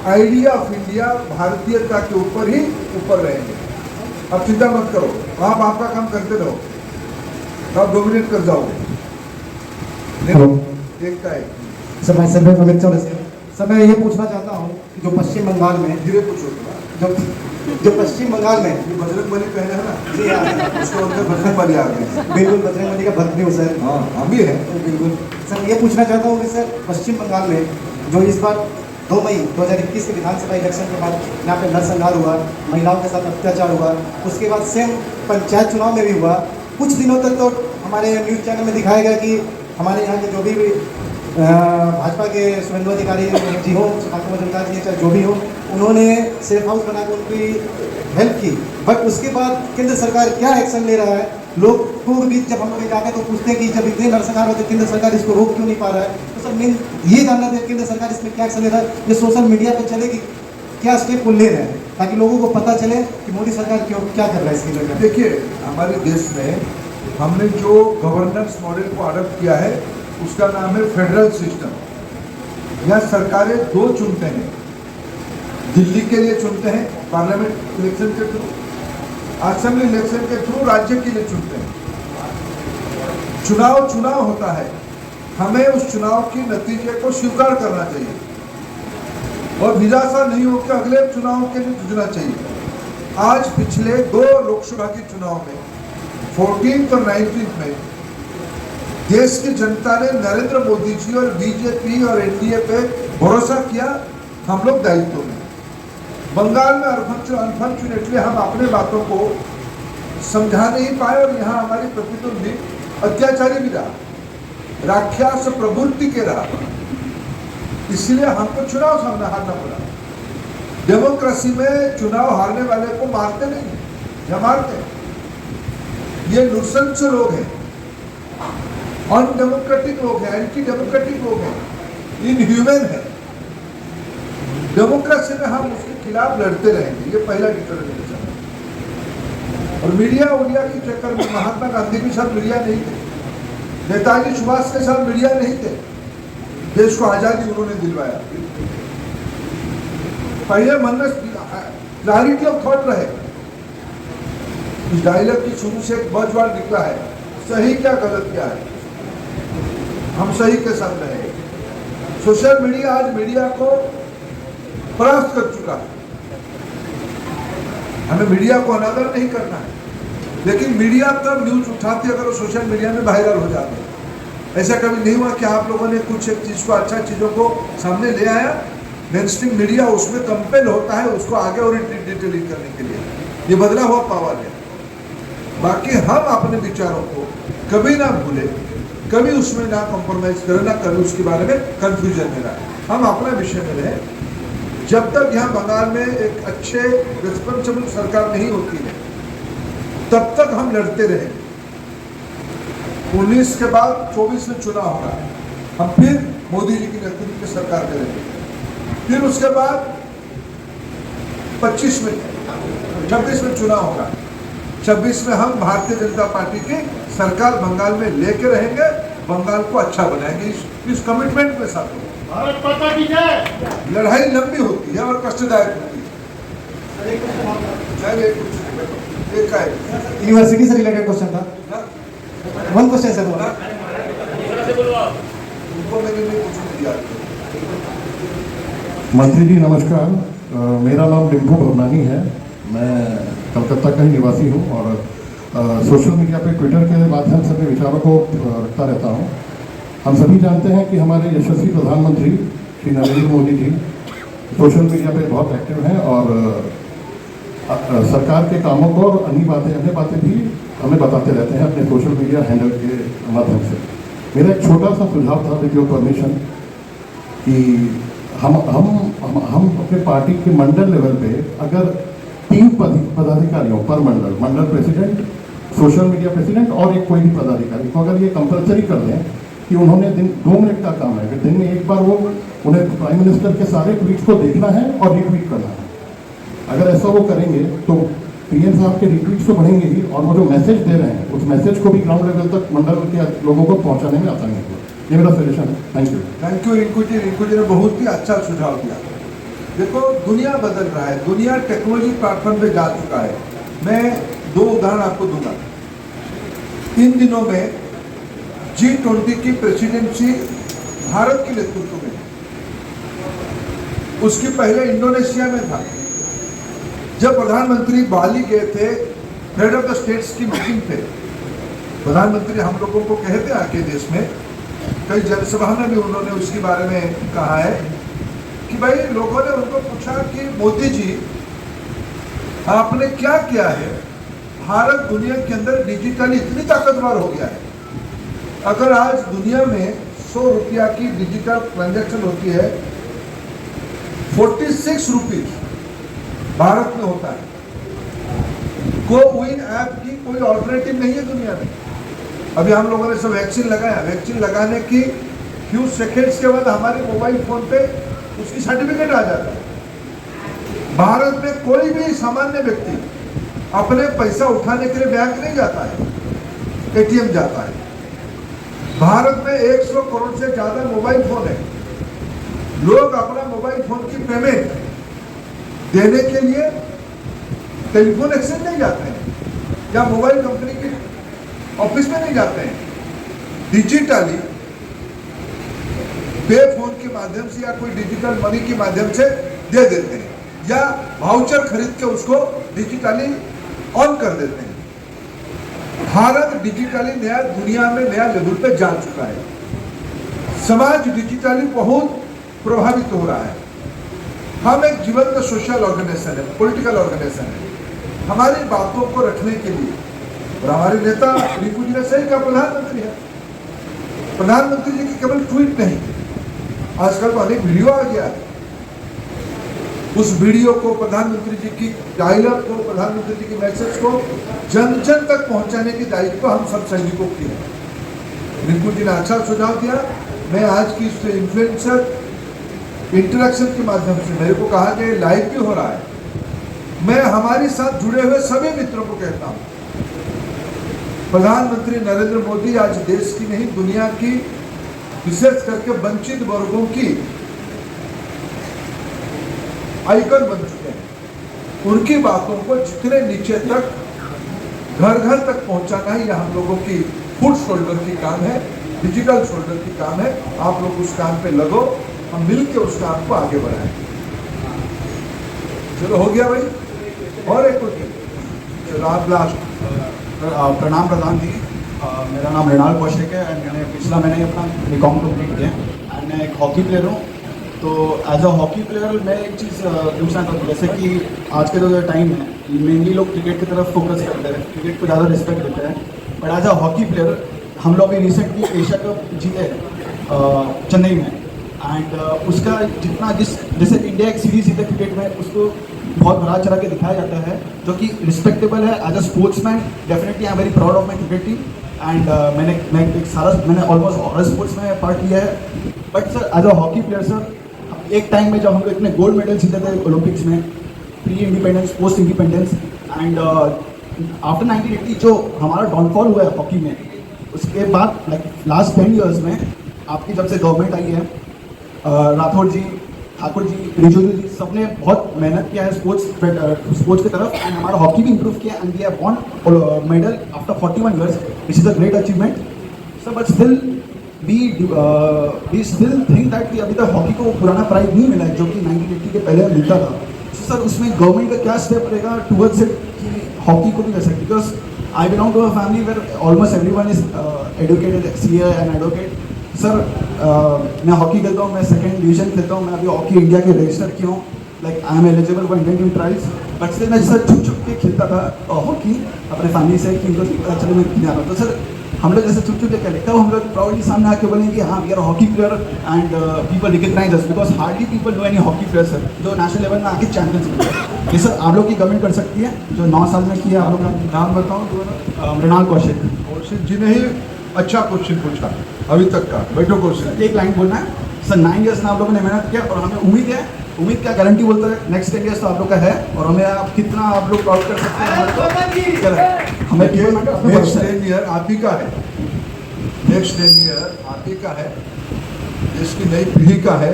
आइडिया ऑफ इंडिया भारतीयता के ऊपर ही ऊपर रहेंगे। अब चिंता मत करो, आप आपका काम करते रहो, आप डोमिनेट कर जाओगे। देखता है सर मैं सर सर मैं ये पूछना चाहता हूँ कि जो पश्चिम बंगाल में धीरे पूछो जो पश्चिम बंगाल में ये बजरंग बली पहने है ना, जी हाँ उसके अंदर बजरंग बली आ गए। बिल्कुल बजरंग बली का भक्त भी हूँ सर। हाँ हम भी है। बिल्कुल सर ये पूछना चाहता हूँ कि सर पश्चिम बंगाल में जो इस बार 2 मई 2021 के विधानसभा इलेक्शन के बाद यहाँ पे नरसंहार हुआ, महिलाओं के साथ अत्याचार हुआ, उसके बाद सेम पंचायत चुनाव में भी हुआ। कुछ दिनों तक तो हमारे न्यूज़ चैनल में दिखाया गया कि हमारे यहाँ के जो भी भाजपा के शुभेंदु अधिकारी जी हो, सुधाकर मजूमदार जी चाहे जो भी हो, उन्होंने सेफ हाउस बनाकर उनकी हेल्प की। बट उसके बाद केंद्र सरकार क्या एक्शन ले रहा है? लोगों के बीच जब हम लोग जाते हैं तो पूछते हैं कि जब इतने नरसंहार होते केंद्र सरकार इसको रोक क्यों नहीं पा रहा है? तो सर मेन ये जानना था केंद्र सरकार इसमें क्या एक्शन ले रहा है, ये सोशल मीडिया पर चले कि क्या स्टेप वो ले रहे हैं ताकि लोगों को पता चले कि मोदी सरकार क्यों क्या कर रहा है इसके लिए। देखिए हमारे देश में हमने जो गवर्नेंस मॉडल को अडॉप्ट किया है उसका नाम है फेडरल सिस्टम। यहाँ सरकारें 2 चुनते हैं, दिल्ली के लिए चुनते हैं पार्लियामेंट इलेक्शन के थ्रू, असेंबली इलेक्शन के थ्रू राज्य के लिए चुनते हैं। चुनाव होता है, हमें उस चुनाव के नतीजे को स्वीकार करना चाहिए और निराशा नहीं होकर अगले चुनाव के लिए जूझना चाहिए। आज पिछले 2 लोकसभा के चुनाव में 14th और 19th में देश की जनता ने नरेंद्र मोदी जी और बीजेपी और एनडीए पे भरोसा किया। हम लोग दायित्व में बंगाल में अनफॉर्चुनेटली हम अपने बातों को समझा नहीं पाए और यहाँ हमारी प्रतिद्वंदी अत्याचारी भी रहा, राक्षस प्रवृत्ति के रहा, इसलिए हमको चुनाव सामने हारना पड़ा। डेमोक्रेसी में चुनाव हारने वाले को मारते नहीं, या मारते हैं। ये नृशंस लोग हैं, अनडेमोक्रेटिक लोग हैं, एंटी डेमोक्रेटिक लोग हैं, इनह्यूमन है। डेमोक्रेसी में हम उसके खिलाफ लड़ते रहेंगे, ये पहला डिटरमिनेशन है। और मीडिया के चक्कर में महात्मा गांधी के साथ मीडिया नहीं थे, नेताजी सुभाष के साथ मीडिया नहीं थे, देश को आजादी उन्होंने दिलवाया। पहले मन में क्लैरिटी ऑफ थॉट रहे। इस डायलॉग की शुरू से एक बजवर्ड निकला है, सही क्या गलत क्या है, हम सही के साथ रहे। सोशल मीडिया आज मीडिया को परास्त कर चुका है। हमें मीडिया को अनादर नहीं करना है, लेकिन मीडिया तब न्यूज उठाती है अगर वो सोशल मीडिया में वायरल हो जाते हैं। ऐसा कभी नहीं हुआ कि आप लोगों ने कुछ एक चीज को, अच्छा चीजों को सामने ले आया, मेन स्ट्रीम मीडिया उसमें कंपेल होता है उसको आगे और डिटेलिंग करने के लिए। ये बदला हुआ पावर है। बाकी हम अपने विचारों को कभी ना भूले, कभी उसमें ना कॉम्प्रोमाइज करें, ना कभी उसके बारे में कंफ्यूजन में रहे। हम अपने विषय में रहे। जब तक यहाँ बंगाल में एक अच्छे रिस्पॉन्सिबल सरकार नहीं होती है तब तक हम लड़ते रहे। 19 के बाद 24 में चुनाव होगा, हम फिर मोदी जी की नेतृत्व की सरकार करेंगे। फिर उसके बाद 25 में 26 में चुनाव होगा। 26 में हम भारतीय जनता पार्टी की सरकार बंगाल में लेके रहेंगे, बंगाल को अच्छा बनाएंगे। इस कमिटमेंट के साथ भारत माता की जय। लड़ाई लंबी होती है और कष्टदायक होती है। यूनिवर्सिटी से रिलेटेड क्वेश्चन था, 1 क्वेश्चन सर। उनको मैंने नहीं पूछने दिया। मंत्री जी नमस्कार, मेरा नाम डिम्पू भवनानी है, मैं कलकत्ता का ही निवासी हूँ और सोशल मीडिया पे ट्विटर के माध्यम से अपने विचारों को रखता रहता हूँ। हम सभी जानते हैं कि हमारे यशस्वी प्रधानमंत्री श्री नरेंद्र मोदी जी सोशल मीडिया पे बहुत एक्टिव हैं और सरकार के कामों को और अन्य बातें भी हमें बताते रहते हैं अपने सोशल मीडिया हैंडल के माध्यम से। मेरा एक छोटा सा सुझाव था विद योर परमिशन कि हम अपने पार्टी के मंडल लेवल पे अगर 3 पदाधिकारियों पर मंडल प्रेसिडेंट, सोशल मीडिया प्रेसिडेंट और एक कोई भी पदाधिकारी को अगर ये कंपलसरी कर दें कि उन्होंने 2 मिनट का काम है कि दिन में एक बार वो उन्हें प्राइम मिनिस्टर के सारे ट्वीट्स को देखना है और रिट्वीट करना है। अगर ऐसा वो करेंगे तो पीएम साहब के रिट्वीट तो बढ़ेंगे ही, और वो जो मैसेज दे रहे हैं उस मैसेज को भी ग्राउंड लेवल तक मंडल के लोगों को पहुंचाने में आसानी होगी। ये मेरा सजेशन है। थैंक यू रिंकू जी ने बहुत ही अच्छा सुझाव दिया। देखो दुनिया बदल रहा है, दुनिया टेक्नोलॉजी प्लेटफॉर्म पे जा चुका है। मैं 2 उदाहरण आपको दूंगा। इन दिनों में G20 की प्रेसिडेंसी भारत के नेतृत्व में, उसकी पहले इंडोनेशिया में था। जब प्रधानमंत्री बाली गए थे, हेड ऑफ द स्टेट्स की मीटिंग पे, प्रधानमंत्री हम लोगों को कहते आके देश में कई जनसभा में भी उन्होंने उसके बारे में कहा है कि भाई लोगों ने उनको पूछा कि मोदी जी आपने क्या किया है, भारत दुनिया के अंदर डिजिटली इतनी ताकतवर हो गया है। अगर आज दुनिया में 100 रुपया की डिजिटल ट्रांजैक्शन होती है, 46 रुपीज भारत में होता है। कोविन ऐप की कोई ऑल्टरनेटिव नहीं है दुनिया में। अभी हम लोगों ने सब वैक्सीन लगाया, वैक्सीन लगाने की फ्यू सेकेंड्स के बाद हमारे मोबाइल फोन पे उसकी सर्टिफिकेट आ जाता है। भारत में कोई भी सामान्य व्यक्ति अपने पैसा उठाने के लिए बैंक नहीं जाता है, एटीएम जाता है। भारत में 100 करोड़ से ज्यादा मोबाइल फोन है। लोग अपना मोबाइल फोन की पेमेंट देने के लिए टेलीफोन एक्सचेंज नहीं जाते हैं या मोबाइल कंपनी के ऑफिस में नहीं जाते हैं। डिजिटली पे फोन के माध्यम से या कोई डिजिटल मनी के माध्यम से दे देते हैं, या वाउचर खरीद के उसको डिजिटली ऑन कर देते हैं। भारत डिजिटली नया दुनिया में नया लेवल पे जा चुका है। समाज डिजिटली बहुत प्रभावित हो रहा है। हम एक जीवंत सोशल ऑर्गेनाइजेशन है, पॉलिटिकल ऑर्गेनाइजेशन है। हमारी बातों को रखने के लिए, और हमारे नेता रिंकू जी ने सही कहा, प्रधानमंत्री है। प्रधानमंत्री जी की केवल ट्वीट नहीं, आजकल तो अनेक वीडियो आ गया है। उस वीडियो को, प्रधानमंत्री जी की डायलॉग को, प्रधानमंत्री जी की मैसेज को जन जन तक पहुंचाने की दायित्व हम सब सैनिकों की है। रिंकू जी ने अच्छा सुझाव दिया। मैं आज की इस इन्फ्लुएंसर इंटरेक्शन के माध्यम से, मेरे को कहा कि लाइव भी हो रहा है, मैं हमारे साथ जुड़े हुए सभी मित्रों को कहता हूं, प्रधानमंत्री नरेंद्र मोदी आज देश की नहीं दुनिया की, विशेष करके वंचित वर्गों की आइकन बन चुके हैं। उनकी बातों को जितने नीचे तक, घर घर तक पहुंचाना ही हम लोगों की फुट शोल्डर की काम है, डिजिटल शोल्डर की काम है। आप लोग उस काम पे लगो, हम मिलकर उस काम को आगे बढ़ाएं। चलो हो गया भाई, और एक कुछ चलो आप लास्ट। प्रणाम प्रधान जी, मेरा नाम मृणाल कौशिक है एंड मैंने पिछला महीने अपना बीकॉम कंप्लीट किया एंड मैं एक हॉकी प्लेयर हूँ। तो एज अ हॉकी प्लेयर मैं एक चीज़ पूछना चाहता हूँ, जैसे कि आज के जो टाइम है मेनली लोग क्रिकेट की तरफ फोकस करते हैं, क्रिकेट को ज़्यादा रिस्पेक्ट देते हैं, but as a hockey player हम लोग भी रिसेंटली एशिया कप जीते चेन्नई में एंड उसका जितना जैसे इंडिया एक सीरीज जीते क्रिकेट में, उसको बहुत बड़ा चढ़ा के दिखाया जाता है, जो कि रिस्पेक्टेबल है। As a sportsman definitely I am very proud of my cricket team and मैंने ऑलमोस्ट ऑल स्पोर्ट्स में पार्ट लिया है। But sir as a hockey player sir, एक टाइम में जब हम लोग इतने गोल्ड मेडल जीते थे ओलंपिक्स में, pre independence, post independence and after 1980 जो हमारा डाउनफॉल हुआ है हॉकी में, उसके बाद लाइक लास्ट 10 ईयर्स में आपकी जब से गवर्नमेंट आई है, राठौड़ जी, ठाकुर जी, रिजिजू जी, सबने बहुत मेहनत किया है स्पोर्ट्स की तरफ एंड हमारा हॉकी भी इंप्रूव किया and we have won medal after 41 years, which is a great achievement sir. But still we still think that कि अभी तक हॉकी को पुराना प्राइज नहीं मिला है जो कि 1980 के पहले मिलता था। तो सर उसमें गवर्नमेंट का क्या स्टेप रहेगा टूवर्ड्स इट कि हॉकी को भी कर सकते, because I belong to a family where almost everyone is educated, CA and advocate. Sir मैं हॉकी खेलता हूँ, मैं सेकंड डिवीजन खेलता हूँ, मैं अभी हॉकी इंडिया के रजिस्टर किया हूँ, like I am eligible for Indian team trials, but still मैं सर छुप छुप के खेलता था हॉकी अपने फैमिली से कि उनको पता चले मैं खेलने आ रहा हूँ। तो सर हम लोग जैसे छुप छुप के खेलते हैं, हम लोग प्राउडली सामने आके बोलेंगे हाँ we are hockey player and people recognise us, because hardly people know any hockey player sir जो नेशनल लेवल में आके चैंपियंस मिलते। ये सर आप लोग की गवर्नमेंट कर सकती है जो 9 साल में किया। आप लोग नाम बताओ। मृणाल कौशिक। कौशिक जी ने ही अच्छा क्वेश्चन पूछा अभी तक का, बैठो क्वेश्चन। एक लाइन बोलना है सर, 9 ईयर्स में आप लोगों ने मेहनत किया और हमें उम्मीद है उम्मीद क्या गारंटी बोलते हैं नेक्स्ट 10 years तो आप लोग का है और हमें आप कितना आप लोग प्राउड कर सकते हैं हमें नेक्स्ट 10 ईयर आप ही का है, नेक्स्ट 10 ईयर आप ही का है, देश की नई पीढ़ी का है।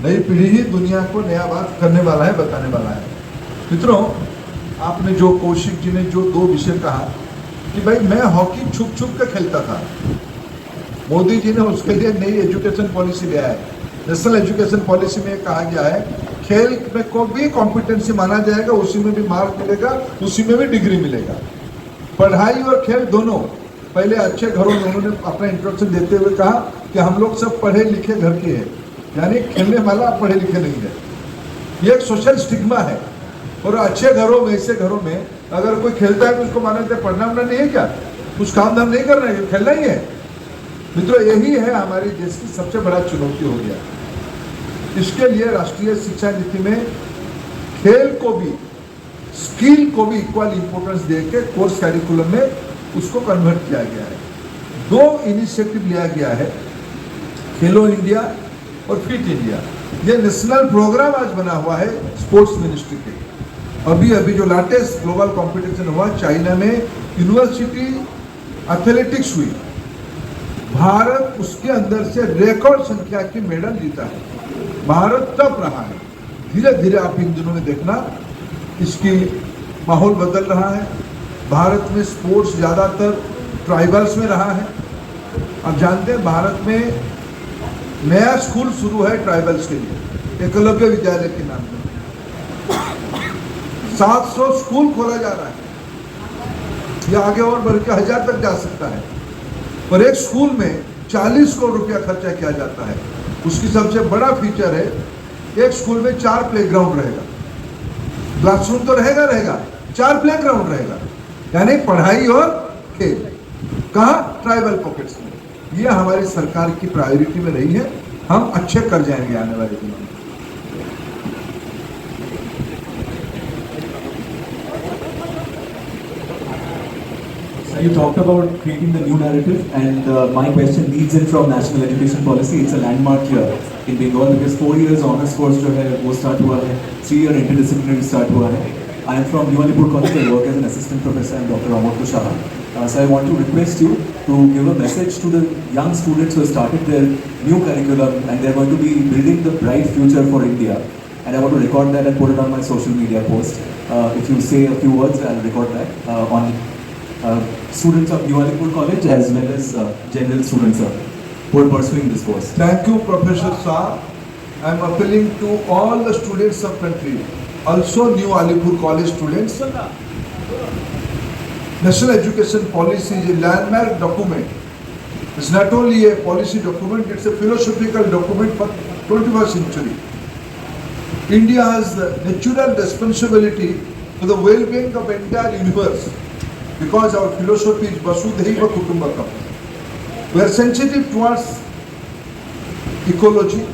नई पीढ़ी ही दुनिया को नया बात करने वाला है, बताने वाला है। मित्रों, आपने जो कौशिक जी ने जो 2 विषय कहा कि भाई मैं हॉकी छुप छुप कर खेलता था, मोदी जी ने उसके लिए नई एजुकेशन पॉलिसी लिया है। नेशनल एजुकेशन पॉलिसी में कहा गया है खेल में को भी कॉम्पिटेंसी माना जाएगा, उसी में भी मार्क मिलेगा, उसी में भी डिग्री मिलेगा। पढ़ाई और खेल दोनों। पहले अच्छे घरों में उन्होंने अपना इंट्रोडक्शन देते हुए कहा कि हम लोग सब पढ़े लिखे घर के हैं, यानी खेलने वाला पढ़े लिखे नहीं है। ये एक सोशल स्टिग्मा है। और अच्छे घरों में, ऐसे घरों में अगर कोई खेलता है तो उसको माना जाता है पढ़ना वढ़ना नहीं है क्या, कुछ काम धाम नहीं करना है, खेलना ही है। मित्रों, यही है हमारे देश की सबसे बड़ा चुनौती हो गया। इसके लिए राष्ट्रीय शिक्षा नीति में खेल को भी, स्किल को भी इक्वल इंपॉर्टेंस देके कोर्स कैरिकुलम में उसको कन्वर्ट किया गया है। 2 इनिशिएटिव लिया गया है, खेलो इंडिया और फिट इंडिया। ये नेशनल प्रोग्राम आज बना हुआ है स्पोर्ट्स मिनिस्ट्री के। अभी जो लेटेस्ट ग्लोबल कंपटीशन हुआ चाइना में, यूनिवर्सिटी एथलेटिक्स हुई, भारत उसके अंदर से रिकॉर्ड संख्या की मेडल जीता है। भारत टॉप रहा है। धीरे धीरे आप इन दिनों में देखना इसकी माहौल बदल रहा है। भारत में स्पोर्ट्स ज़्यादातर ट्राइबल्स में रहा है। आप जानते हैं भारत में नया स्कूल शुरू है ट्राइबल्स के लिए, एकलव्य विद्यालय के नाम पर 700 स्कूल खोला जा रहा है। यह आगे और बढ़ के 1000 तक जा सकता है। पर एक स्कूल में 40 करोड़ रुपया खर्चा किया जाता है। उसकी सबसे बड़ा फीचर है एक स्कूल में 4 प्लेग्राउंड रहेगा। क्लासरूम तो रहेगा, 4 प्लेग्राउंड रहेगा, यानी पढ़ाई और खेल। कहाँ? ट्राइबल पॉकेट्स में। ये हमारी सरकार की प्रायोरिटी में रही है। हम अच्छे कर जाएंगे आने वाले दिनों में। You talked about creating the new narrative, and my question leads in from national education policy. It's a landmark here in Bengal because 4 years honors course जो है वो start हुआ है, 3 year interdisciplinary start हुआ है. I am from New Alipur College. I work as an assistant professor and Dr. Amar Tushar. So I want to request you to give a message to the young students who have started their new curriculum and they are going to be building the bright future for India. And I want to record that and put it on my social media post. If you say a few words, I'll record that on students of New Alipur College as well as general students who are pursuing this course. Thank you, Professor Saab. I am appealing to all the students of country, also New Alipur College students. National Education Policy is a landmark document. It's not only a policy document, it's a philosophical document for 21st century. India has the natural responsibility for the well-being of the entire universe because our philosophy is Vasudhaiva Kutumbakam. We are sensitive towards ecology,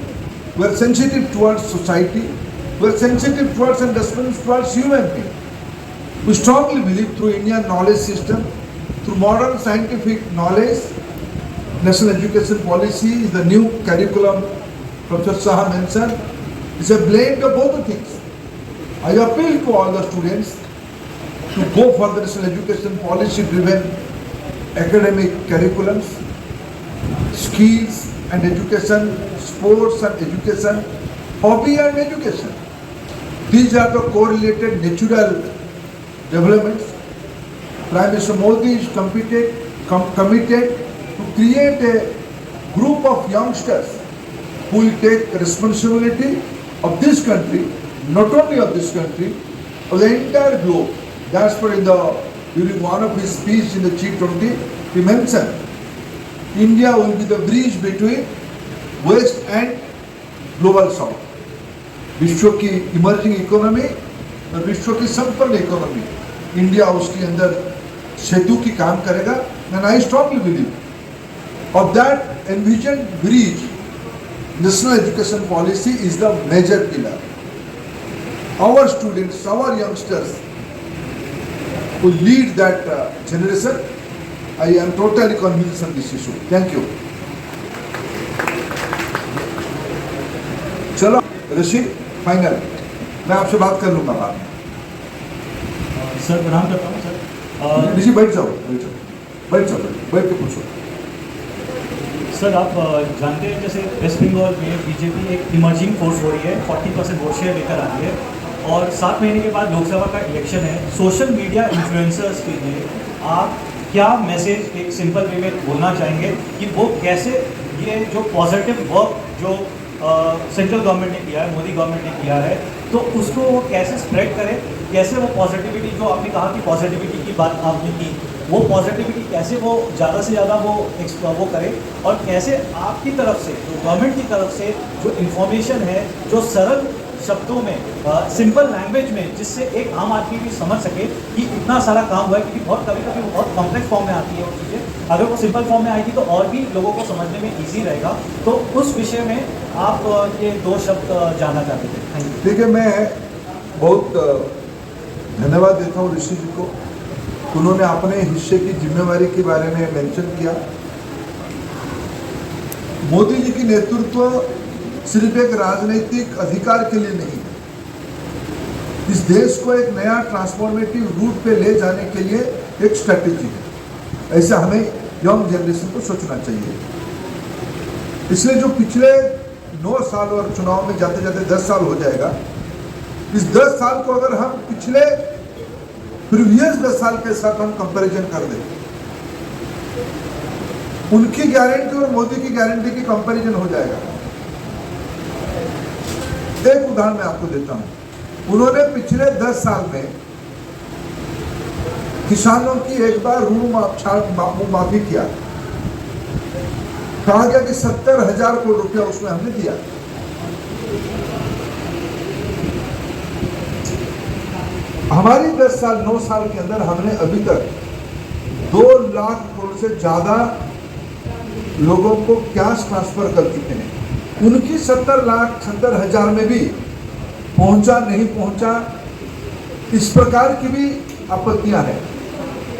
we are sensitive towards society, we are sensitive towards and responsive towards human being. We strongly believe through Indian knowledge system, through modern scientific knowledge, national education policy is the new curriculum Professor Saha mentioned. It's a blend of both the things. I appeal to all the students to go for the national education policy driven academic curriculums, skills and education, sports and education, hobby and education. These are the correlated natural developments. Prime Minister Modi is committed to create a group of youngsters who will take responsibility of this country, not only of this country, of the entire globe. That's why during one of his speech in the G20, he mentioned India will be the bridge between West and global South. विश्व की emerging economy और विश्व की संपन्न economy, India उसके अंदर सेतु की काम करेगा. And I strongly believe of that envisioned bridge, national education policy is the major pillar. Our students, our youngsters will lead that generation. I am totally convinced on this issue. Thank you. चलो ऋषि final. मैं आपसे बात कर लूंगा बाद में। Sir प्रणाम करता हूँ सर। ऋषि बैठ जाओ, बैठ जाओ, बैठ के पूछो। सर आप जानते हैं जैसे वेस्ट बंगाल में बीजेपी एक इमर्जिंग फोर्स हो रही है, 40% वोट शेयर लेकर आ रही है और 7 महीने के बाद लोकसभा का इलेक्शन है। सोशल मीडिया इन्फ्लुएंसर्स के लिए आप क्या मैसेज एक सिंपल वे में बोलना चाहेंगे कि वो कैसे ये जो पॉजिटिव वर्क जो सेंट्रल गवर्नमेंट ने किया है, मोदी गवर्नमेंट ने किया है, तो उसको वो कैसे स्प्रेड करें, कैसे वो पॉजिटिविटी जो आपने कहा कि पॉजिटिविटी की बात आपने की, वो पॉजिटिविटी कैसे वो ज़्यादा से ज़्यादा वो करे और कैसे आपकी तरफ से जो गवर्नमेंट की तरफ से जो इन्फॉर्मेशन है जो सरल शब्दों में सिंपल लैंग्वेज में जिससे एक आम आदमी भी समझ सके कि इतना सारा काम हुआ है, क्योंकि बहुत कभी वो बहुत कॉम्प्लेक्स फॉर्म में आती है वो चीज़ें। अगर वो सिंपल फॉर्म में आएगी तो और भी लोगों को समझने में ईजी रहेगा। तो उस विषय में आप ये 2 शब्द जानना चाहते थे। Thank you. देखिए, मैं बहुत धन्यवाद देता हूँ ऋषि जी को, उन्होंने अपने हिस्से की जिम्मेवारी के बारे में मेंशन किया। मोदी जी की नेतृत्व सिर्फ एक राजनीतिक अधिकार के लिए नहीं, इस देश को एक नया ट्रांसफॉर्मेटिव रूट पे ले जाने के लिए एक स्ट्रैटेजी है। ऐसा हमें यंग जनरेशन को सोचना चाहिए। इसलिए जो पिछले 9 साल और चुनाव में जाते जाते 10 साल हो जाएगा, इस 10 साल को अगर हम पिछले प्रीवियस 10 साल के साथ हम कंपैरिजन कर दें, उनकी गारंटी और मोदी की गारंटी की कंपैरिजन हो जाएगा। एक उदाहरण मैं आपको देता हूं। उन्होंने पिछले 10 साल में किसानों की एक बार ऋण माफी किया, कहा गया कि 70,000 करोड़ रुपया उसमें हमने दिया। हमारी 10 साल 9 साल के अंदर हमने अभी तक 2 लाख करोड़ से ज्यादा लोगों को कैश ट्रांसफर कर चुके हैं। उनकी 70,000 में भी पहुंचा नहीं पहुंचा, इस प्रकार की भी आपत्तियां हैं,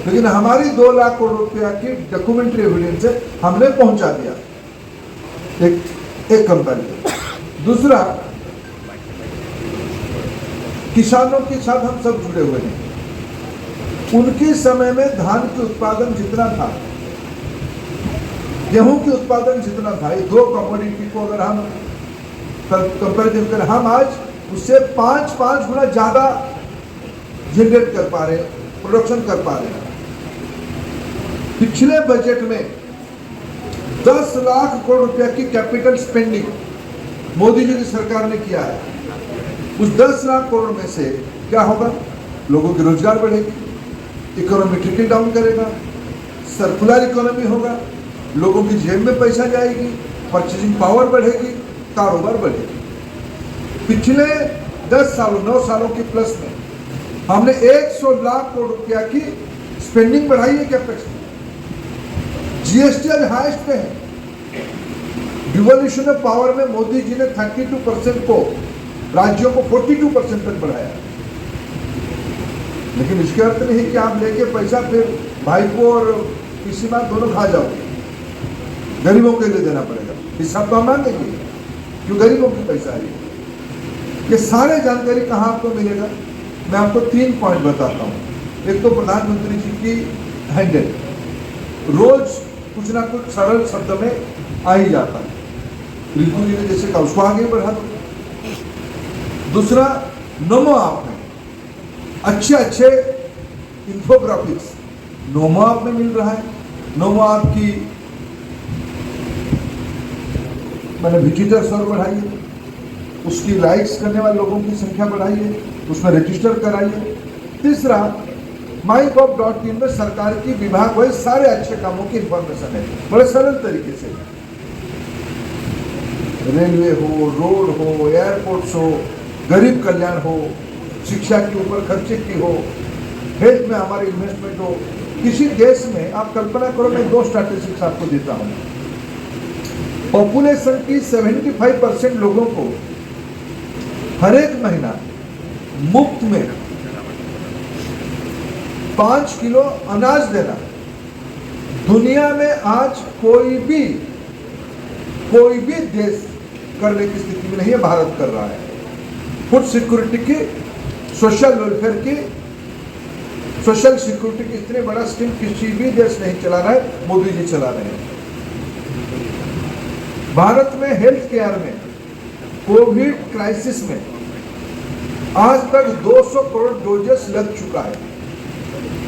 लेकिन हमारी 2 लाख करोड़ रुपया की डॉक्यूमेंट्री एविडेंस से हमने पहुंचा दिया। एक कंपैरिजन। दूसरा, किसानों के साथ हम सब जुड़े हुए हैं। उनके समय में धान के उत्पादन जितना था, गेहूं के उत्पादन जितना था, ये 2 कमोडिटी को अगर हम कंपैरिजन करें, हम आज उससे 5 गुना ज्यादा जनरेट कर पा रहे, प्रोडक्शन कर पा रहे हैं। पिछले बजट में 10 लाख करोड़ रुपया की कैपिटल स्पेंडिंग मोदी जी की सरकार ने किया है। उस 10 लाख करोड़ में से क्या होगा? लोगों की रोजगार बढ़ेगी, इकोनॉमी ट्रिकल डाउन करेगा, सर्कुलर इकोनॉमी होगा, लोगों की जेब में पैसा जाएगी, परचेजिंग पावर बढ़ेगी, कारोबार बढ़ेगी। पिछले 10 सालों 9 सालों की प्लस में हमने 100 लाख करोड़ रुपया की स्पेंडिंग बढ़ाई है। कैपेक्स में जीएसटी आज हाईएस्ट पे है। डिवोल्यूशन ऑफ पावर में मोदी जी ने 32% को राज्यों को 42% तक बढ़ाया, लेकिन इसके अर्थ नहीं कि आप लेके पैसा फिर भाई को और किसी बात दोनों खा जाओगे। गरीबों के लिए देना पड़ेगा, हिसाब तो हम मांगेंगे क्यों गरीबों की पैसा है। ये सारे जानकारी कहाँ आपको मिलेगा? मैं आपको 3 पॉइंट बताता हूँ। एक तो प्रधानमंत्री जी की हैंडल, रोज कुछ ना कुछ सरल शब्द में आ ही जाता है। रितु जी ने जैसे कहा उसको आगे बढ़ा दो। दूसरा, नमो ऐप में अच्छे इंफोग्राफिक्स नमो ऐप में मिल रहा है। नमो ऐप की मैंने विजिटर्स और बढ़ाइए, उसकी लाइक्स करने वाले लोगों की संख्या बढ़ाइए, उसमें रजिस्टर कराइए। तीसरा, MyGov.in में सरकार की विभाग वाइज सारे अच्छे कामों की इंफॉर्मेशन है, बड़े सरल तरीके से। रेलवे हो, रोड हो, एयरपोर्ट्स हो, गरीब कल्याण हो, शिक्षा के ऊपर खर्चे की हो, हेल्थ में हमारे इन्वेस्टमेंट हो। किसी देश में आप कल्पना करो, मैं 2 स्टैटिस्टिक्स आपको देता हूँ। पॉपुलेशन की 75% लोगों को हर एक महीना मुफ्त में 5 किलो अनाज देना, दुनिया में आज कोई भी देश करने की स्थिति में नहीं है, भारत कर रहा है। फूड सिक्योरिटी की, सोशल वेलफेयर की, सोशल सिक्योरिटी की इतने बड़ा स्कीम किसी भी देश नहीं चला रहा है, मोदी जी चला रहे हैं। भारत में हेल्थ केयर में कोविड क्राइसिस में आज तक 200 करोड़ डोजेस लग चुका है,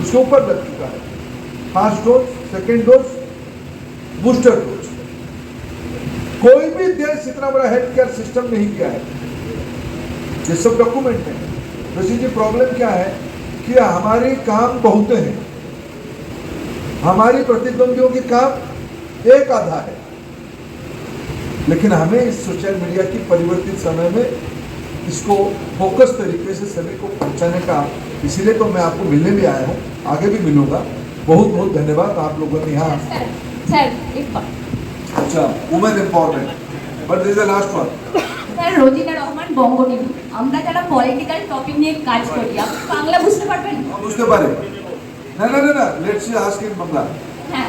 उसके ऊपर लग चुका है। First dose, second dose, booster dose. कोई भी देश इतना बड़ा हेल्थ केयर सिस्टम नहीं किया है। ये सब डॉक्यूमेंट है। ऋषि जी, प्रॉब्लम क्या है कि हमारी काम बहुत है, हमारी प्रतिद्वंदियों की काम एक आधा है, लेकिन हमें इस सोशल मीडिया की परिवर्तित समय में इसको फोकस तरीके से सभी को पहुंचाने का, इसीलिए तो मैं आपको मिलने भी आया हूँ, आगे भी मिलूंगा। बहुत बहुत धन्यवाद आप लोगों ने यहाँ। सर एक बात, अच्छा, women empowerment, but this is the last one. Sir Rozina Rahman বঙ্গনিধি, আমরা যারা পলিটিক্যাল টপিক নিয়ে কাজ করি, আপনি বাংলা বুঝতে পারবেন? বুঝতে পারে না, না না না, let's see ask in Bangla. হ্যাঁ,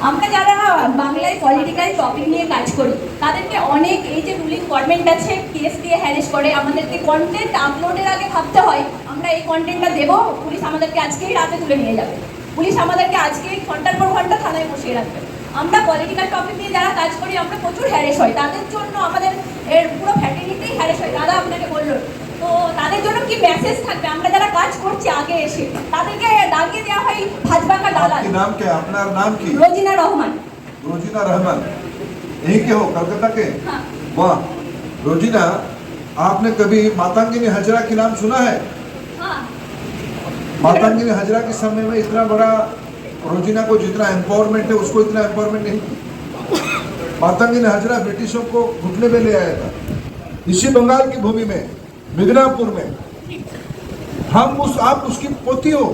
আমরা যারা বাংলায় পলিটিক্যাল টপিক নিয়ে কাজ করি তাদেরকে অনেক, এই যে রুলিং গভর্নমেন্ট আছে, কেস দিয়ে হ্যারেস করে, আমাদেরকে কন্টেন্ট আপলোডের আগে ভাবতে হয় আমরা এই কন্টেন্টটা দেবো, পুলিশ আমাদেরকে আজকেই রাতে তুলে নিয়ে যাবে, পুলিশ আমাদেরকে আজকেই ঘন্টার পর ঘন্টা থানায় বসিয়ে রাখবে। আমরা পলিটিক্যাল টপিক নিয়ে যারা কাজ করি আমরা প্রচুর হ্যারেস হয়, তাদের জন্য আমাদের এর পুরো ফ্যাটিলিতেই হ্যারেস হয়। দাদা আপনাকে বললো, তো তাদের জন্য কি মেসেজ থাকবে? আমরা যারা কাজ করছি আগে এসে তাদেরকে দাগিয়ে দেওয়া হয় ভাজবাকা দালাল। आपका नाम क्या है? अपना नाम की? রোজিনা রহমান। रोजिना रहमान, यही के हो, कलकत्ता के? हाँ। वाह रोजिना, आपने कभी मातंगिनी हजरा की नाम सुना है? हाँ। मातंगिनी हजरा के समय में इतना बड़ा, रोजिना को जितना एम्पावरमेंट है उसको इतना एम्पावरमेंट नहीं थी। मातंगिनी हजरा ब्रिटिशों को घुटने पे ले आया था, इसी बंगाल की भूमि में, मिदनापुर में। आप उसकी पोती हो।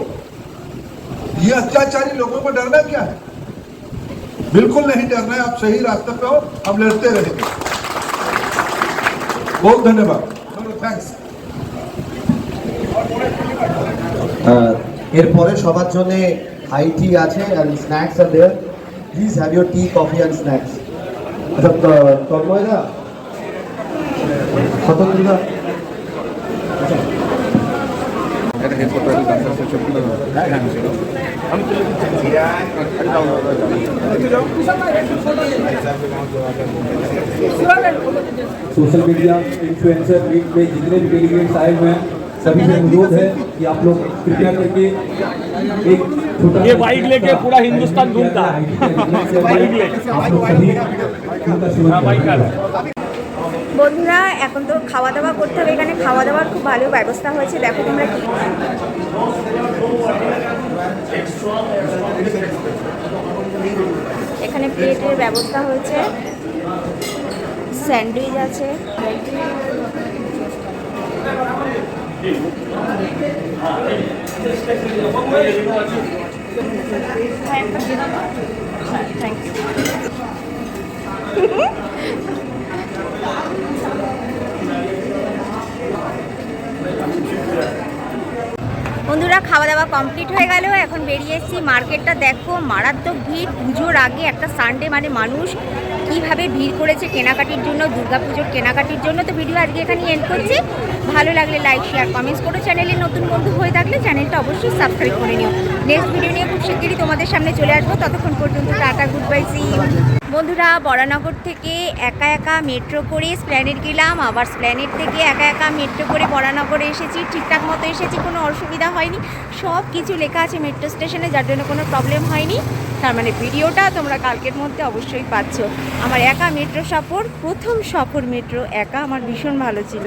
ये अत्याचारी लोगों को डरना क्या है? बिल्कुल नहीं डरना है, आप सही रास्ते पे हो, हम लड़ते रहेंगे। बहुत धन्यवाद, थैंक्स। এরপরে সবার জন্য হাই টি আছে and snacks are there. Please have your tea, coffee and snacks. আচ্ছা, তন্ময়দা, স্বতন্ত্রদা, सोशल मीडिया इन्फ्लुएंसर मीट में जितने भी डेलीगेट्स आए हुए हैं सभी से अनुरोध है कि आप लोग कृपया करके एक छोटा, ये बाइक लेके पूरा हिंदुस्तान घूमता है, बाइक लेके। आप लोग सभी उनका सेवन करें। বন্ধুরা, এখন তো খাওয়া দাওয়া করতে হবে। এখানে খাওয়া দাওয়ার খুব ভালো ব্যবস্থা হয়েছে, দেখো তোমরা কি। এখানে প্লেটের ব্যবস্থা হয়েছে, স্যান্ডউইচ আছে, থ্যাংক ইউ। বন্ধুরা, খাওয়া দাওয়া কমপ্লিট হয়ে গেল, এখন বেরিয়ে এসেছি। মার্কেটটা দেখো, মারাত্মক ভিড়। পুজোর আগে একটা সানডে মানে মানুষ কীভাবে ভিড় করেছে কেনাকাটির জন্য, দুর্গাপুজোর কেনাকাটির জন্য। তো ভিডিও আজকে এখানে এন্ড করছি। ভালো লাগলে লাইক, শেয়ার, কমেন্টস করো। চ্যানেলে নতুন বন্ধু হয়ে থাকলে চ্যানেলটা অবশ্যই সাবস্ক্রাইব করে নিও। নেক্সট ভিডিও নিয়ে খুব শিগগিরই তোমাদের সামনে চলে আসবো। ততক্ষণ পর্যন্ত tata, good bye, see you. বন্ধুরা, বরানগর থেকে একা একা মেট্রো করে এসপ্ল্যানেড গেলাম, আবার এসপ্ল্যানেড থেকে একা একা মেট্রো করে বরানগরে এসেছি। ঠিকঠাক মতো এসেছি, কোনো অসুবিধা হয়নি। সব কিছু লেখা আছে মেট্রো স্টেশনে, যার জন্য কোনো প্রবলেম হয়নি। তার মানে ভিডিওটা তোমরা কালকের মধ্যে অবশ্যই পাচ্ছ। আমার একা মেট্রো সফর, প্রথম সফর মেট্রো একা, আমার ভীষণ ভালো ছিল।